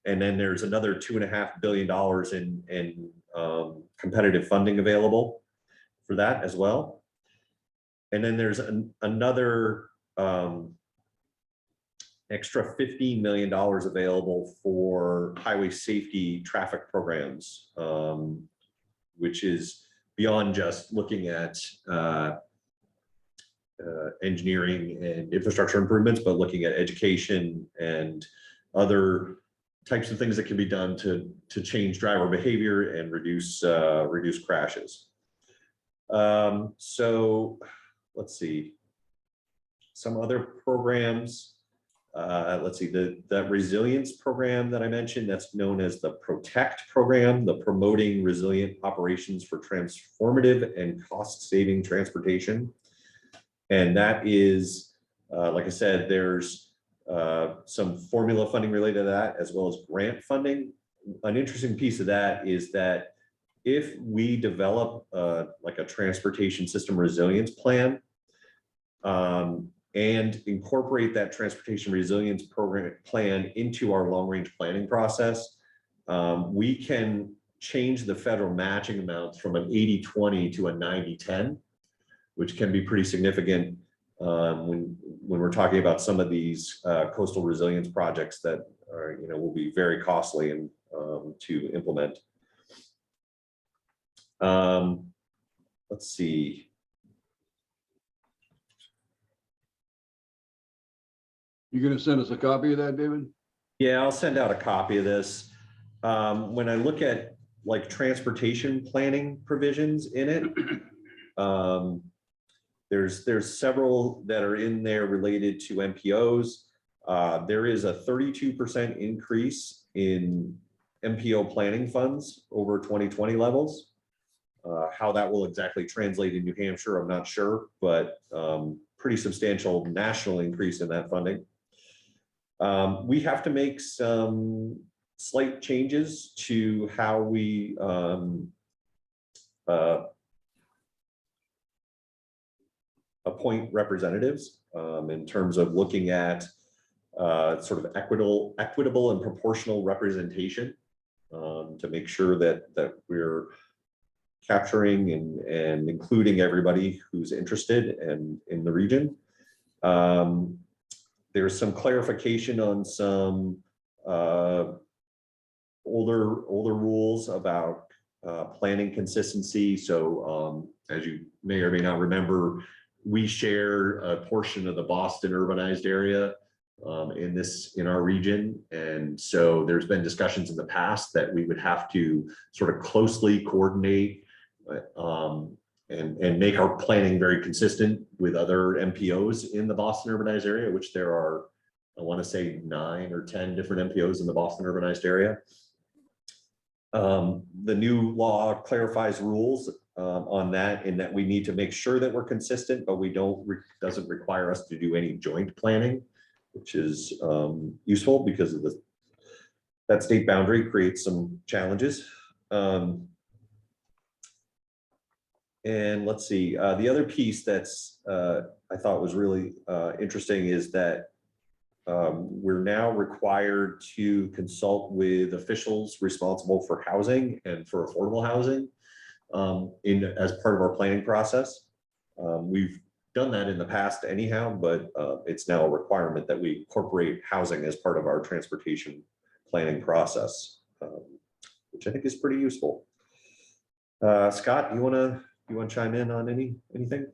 And then there's another $2.5 billion in competitive funding available for that as well. And then there's another extra $15 million available for highway safety traffic programs, which is beyond just looking at engineering and infrastructure improvements, but looking at education and other types of things that can be done to change driver behavior and reduce crashes. So let's see, some other programs. Let's see, that resilience program that I mentioned, that's known as the PROTECT program, the Promoting Resilient Operations for Transformative and Cost-Saving Transportation. And that is, like I said, there's some formula funding related to that, as well as grant funding. An interesting piece of that is that if we develop like a transportation system resilience plan and incorporate that transportation resilience program plan into our long-range planning process, we can change the federal matching amounts from an 80-20 to a 90-10, which can be pretty significant when we're talking about some of these coastal resilience projects that are, will be very costly and to implement. Let's see. You going to send us a copy of that, David? Yeah, I'll send out a copy of this. When I look at like transportation planning provisions in it, there's several that are in there related to MPOs. There is a 32% increase in MPO planning funds over 2020 levels. How that will exactly translate in New Hampshire, I'm not sure, but pretty substantial national increase in that funding. We have to make some slight changes to how we appoint representatives in terms of looking at sort of equitable and proportional representation to make sure that we're capturing and including everybody who's interested and in the region. There's some clarification on some older rules about planning consistency. So as you may or may not remember, we share a portion of the Boston urbanized area in our region. And so there's been discussions in the past that we would have to sort of closely coordinate and make our planning very consistent with other MPOs in the Boston urbanized area, which there are, I want to say 9 or 10 different MPOs in the Boston urbanized area. The new law clarifies rules on that, in that we need to make sure that we're consistent, but we doesn't require us to do any joint planning, which is useful because of that state boundary creates some challenges. And let's see, the other piece that's I thought was really interesting is that we're now required to consult with officials responsible for housing and for affordable housing as part of our planning process. We've done that in the past anyhow, but it's now a requirement that we incorporate housing as part of our transportation planning process, which I think is pretty useful. Scott, you want to chime in on anything?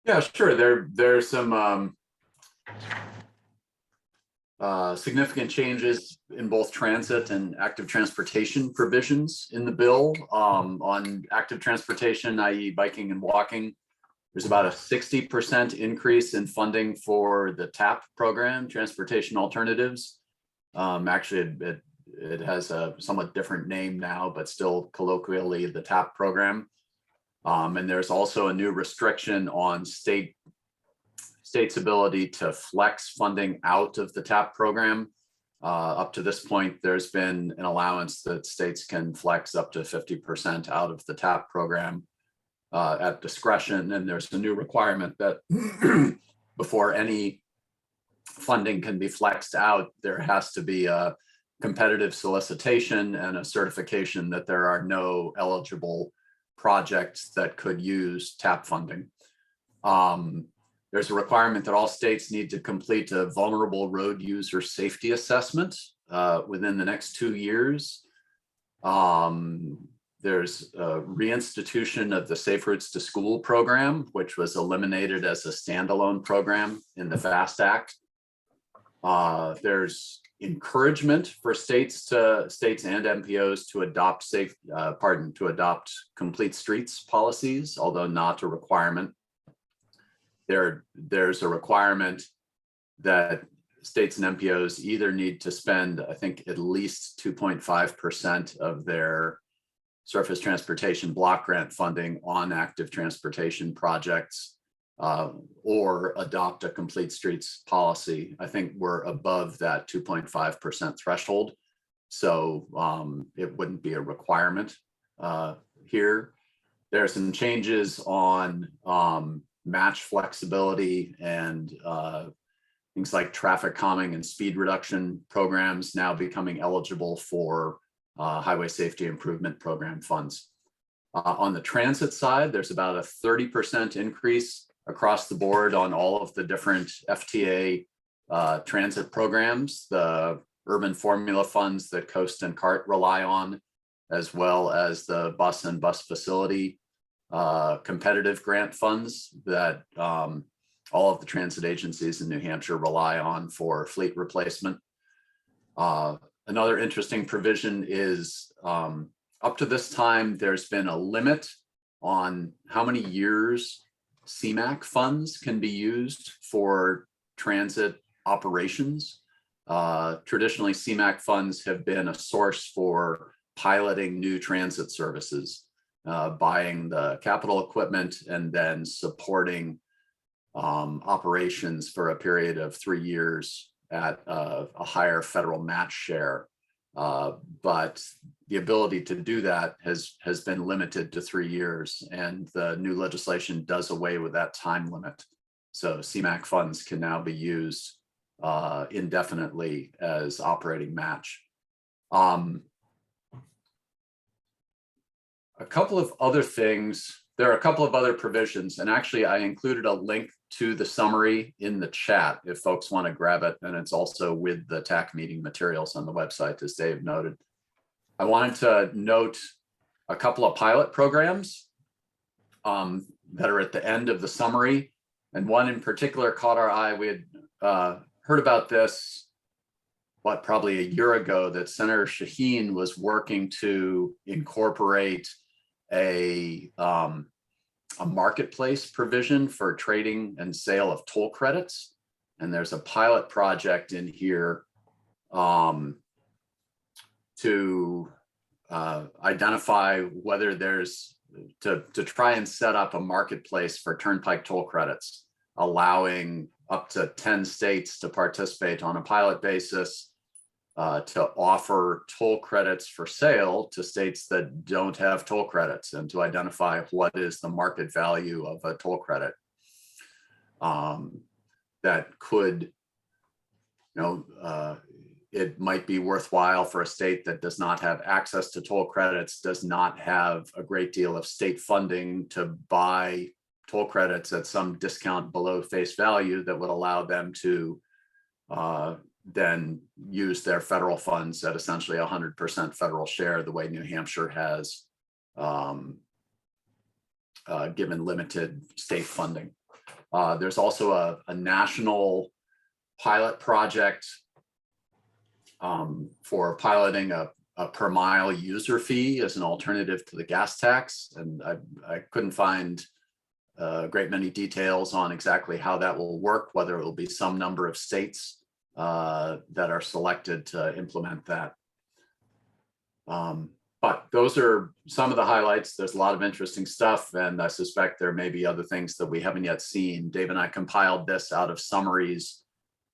Yeah, sure. There's some significant changes in both transit and active transportation provisions in the bill. On active transportation, i.e. biking and walking, there's about a 60% increase in funding for the TAP program, Transportation Alternatives. Actually, it has a somewhat different name now, but still colloquially the TAP program. And there's also a new restriction on states' ability to flex funding out of the TAP program. Up to this point, there's been an allowance that states can flex up to 50% out of the TAP program at discretion. And there's a new requirement that before any funding can be flexed out, there has to be a competitive solicitation and a certification that there are no eligible projects that could use TAP funding. There's a requirement that all states need to complete a vulnerable road user safety assessment within the next 2 years. There's a reinstitution of the Safe Routes to School program, which was eliminated as a standalone program in the FAST Act. There's encouragement for states and MPOs to adopt complete streets policies, although not a requirement. There's a requirement that states and MPOs either need to spend, I think, at least 2.5% of their surface transportation block grant funding on active transportation projects, or adopt a complete streets policy. I think we're above that 2.5% threshold, so it wouldn't be a requirement here. There are some changes on match flexibility and things like traffic calming and speed reduction programs now becoming eligible for highway safety improvement program funds. On the transit side, there's about a 30% increase across the board on all of the different FTA transit programs, the urban formula funds that Coast and CART rely on, as well as the bus and bus facility competitive grant funds that all of the transit agencies in New Hampshire rely on for fleet replacement. Another interesting provision is up to this time, there's been a limit on how many years CMAQ funds can be used for transit operations. Traditionally, CMAQ funds have been a source for piloting new transit services, buying the capital equipment and then supporting operations for a period of 3 years at a higher federal match share. But the ability to do that has been limited to 3 years, and the new legislation does away with that time limit. So CMAQ funds can now be used indefinitely as operating match. A couple of other things, there are a couple of other provisions, and actually I included a link to the summary in the chat if folks want to grab it, and it's also with the TAC meeting materials on the website, as Dave noted. I wanted to note a couple of pilot programs that are at the end of the summary, and one in particular caught our eye. We had heard about this, probably a year ago, that Senator Shaheen was working to incorporate a marketplace provision for trading and sale of toll credits. And there's a pilot project in here to identify whether there's to try and set up a marketplace for turnpike toll credits, allowing up to 10 states to participate on a pilot basis, to offer toll credits for sale to states that don't have toll credits, and to identify what is the market value of a toll credit that could, it might be worthwhile for a state that does not have access to toll credits, does not have a great deal of state funding to buy toll credits at some discount below face value that would allow them to then use their federal funds at essentially 100% federal share, the way New Hampshire has given limited state funding. There's also a national pilot project for piloting a per mile user fee as an alternative to the gas tax. And I couldn't find a great many details on exactly how that will work, whether it will be some number of states that are selected to implement that. But those are some of the highlights. There's a lot of interesting stuff, and I suspect there may be other things that we haven't yet seen. Dave and I compiled this out of summaries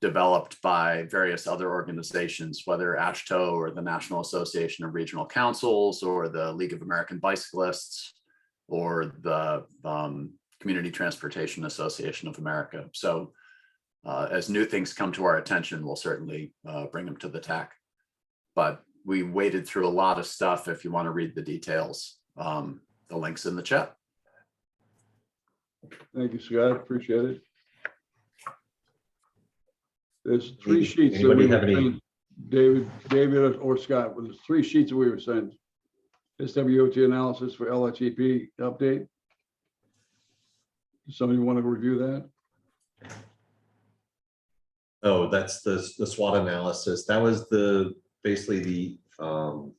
developed by various other organizations, whether AASHTO or the National Association of Regional Councils or the League of American Bicyclists or the Community Transportation Association of America. So as new things come to our attention, we'll certainly bring them to the TAC. But we waded through a lot of stuff. If you want to read the details, the link's in the chat. Thank you, Scott. Appreciate it. There's three sheets that Anybody we have were any? sent, David or Scott, well, there's three sheets that we were sent. SWOT analysis for LHEP update. Does somebody want to review that? Oh, that's the SWOT analysis. That was basically the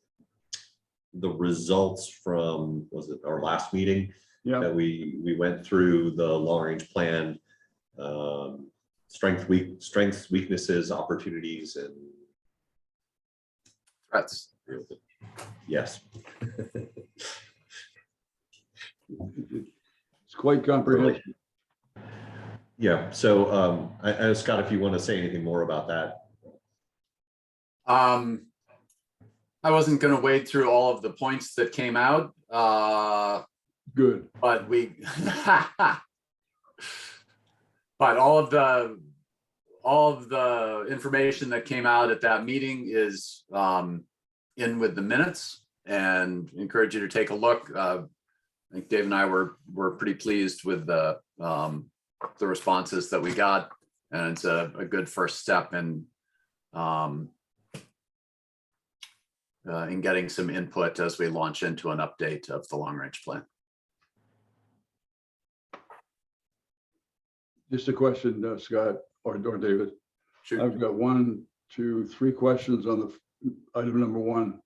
results from, was it our last meeting? Yeah. That we went through the long range plan, strengths, weaknesses, opportunities, and threats. Yes. It's quite comprehensive. Yeah. So Scott, if you want to say anything more about that. I wasn't going to wade through all of the points that came out. Good. But but all of the information that came out at that meeting is in with the minutes, and encourage you to take a look. I think Dave and I were pretty pleased with the responses that we got, and it's a good first step in getting some input as we launch into an update of the long range plan. Just a question, Scott or David. Shoot. I've got 1, 2, 3 questions on the item number 1.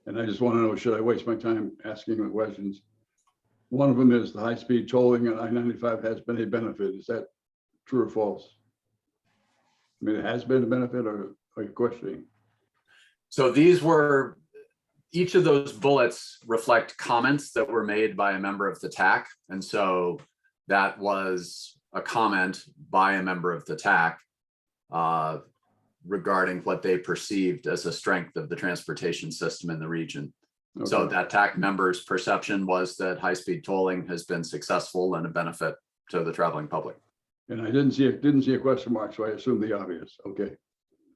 And I just want to know, should I waste my time asking the questions? One of them is the high-speed tolling at I-95 has been a benefit. Is that true or false? I mean, it has been a benefit, or are you questioning? So each of those bullets reflect comments that were made by a member of the TAC. And so that was a comment by a member of the TAC regarding what they perceived as a strength of the transportation system in the region. Okay. So that TAC member's perception was that high-speed tolling has been successful and a benefit to the traveling public. And I didn't see a question mark, so I assume the obvious. Okay.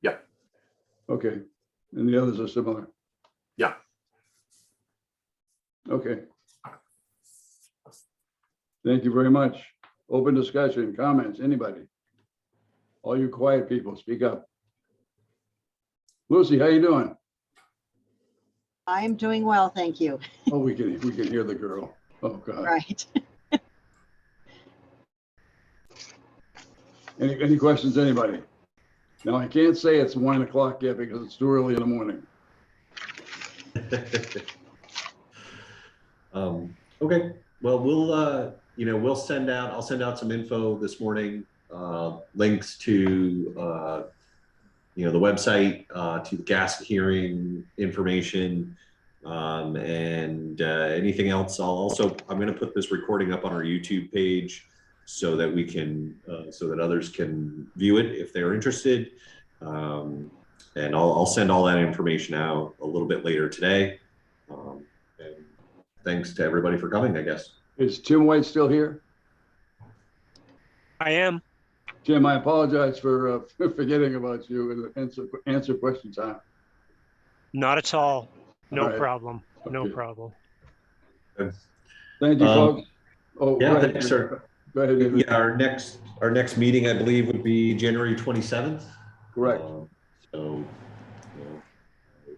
Yeah. Okay. And the others are similar. Yeah. Okay. Thank you very much. Open discussion, comments, anybody? All you quiet people, speak up. Lucy, how you doing? I'm doing well, thank you. Oh, we can hear the girl. Oh, God. Right. Any questions, anybody? Now, I can't say it's 1 o'clock yet because it's too early in the morning. Okay. Well, I'll send out some info this morning, links to, the website, to the gas hearing information, And anything else, I'm going to put this recording up on our YouTube page so that we can, so that others can view it if they're interested. And I'll send all that information out a little bit later today. And thanks to everybody for coming, I guess. Is Tim White still here? I am. Jim, I apologize for forgetting about you and answer question time. Not at all. No All right. problem. No Okay. problem. Thank you, folks. Oh, Yeah, go ahead, thanks, sir. Go ahead. David. Yeah, our next meeting, I believe, would be January 27th. Correct. So,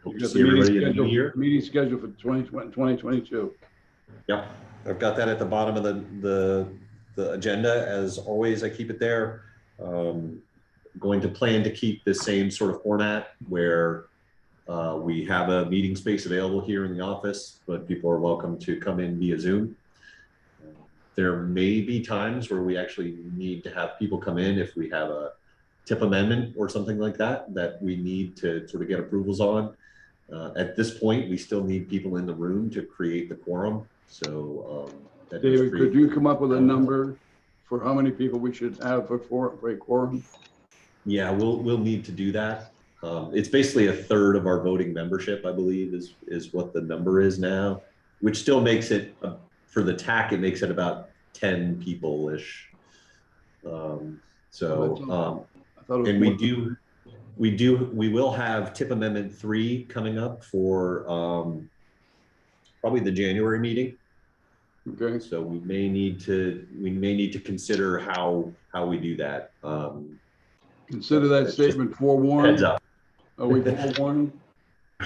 hope You to got see everybody in the new year. meeting scheduled for 2022. Yeah, I've got that at the bottom of the agenda. As always, I keep it there. Going to plan to keep the same sort of format where we have a meeting space available here in the office, but people are welcome to come in via Zoom. There may be times where we actually need to have people come in if we have a tip amendment or something like that, that we need to sort of get approvals on. At this point, we still need people in the room to create the quorum. So that does David, create- could you come up with a number for how many people we should have for a quorum? Yeah, we'll need to do that. It's basically a third of our voting membership, I believe, is what the number is now, which still makes it, for the TAC, it makes it about 10 people-ish. And we will have tip amendment 3 coming up for probably the January meeting. Okay. So we may need to consider how we do that. Consider that statement forewarned. Heads up. Are we forewarned?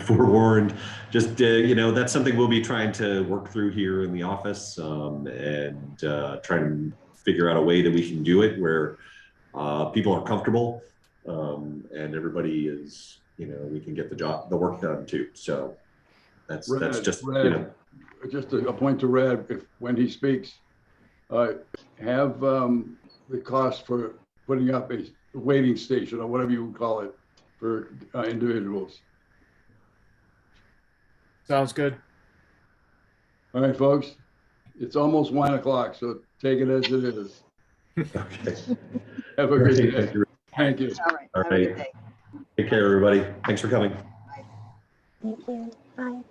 Forewarned. Just that's something we'll be trying to work through here in the office, and try to figure out a way that we can do it where people are comfortable, and everybody is, we can get the work done too. So that's just just a point to Rad, when he speaks, have the cost for putting up a waiting station or whatever you would call it for individuals. Sounds good. All right, folks, it's almost 1 o'clock, so take it as it is. Okay. Have a good day. Thank you. Thank you. All right. All Have a good right. day. Take care, everybody. Thanks for coming. Thank you. Bye.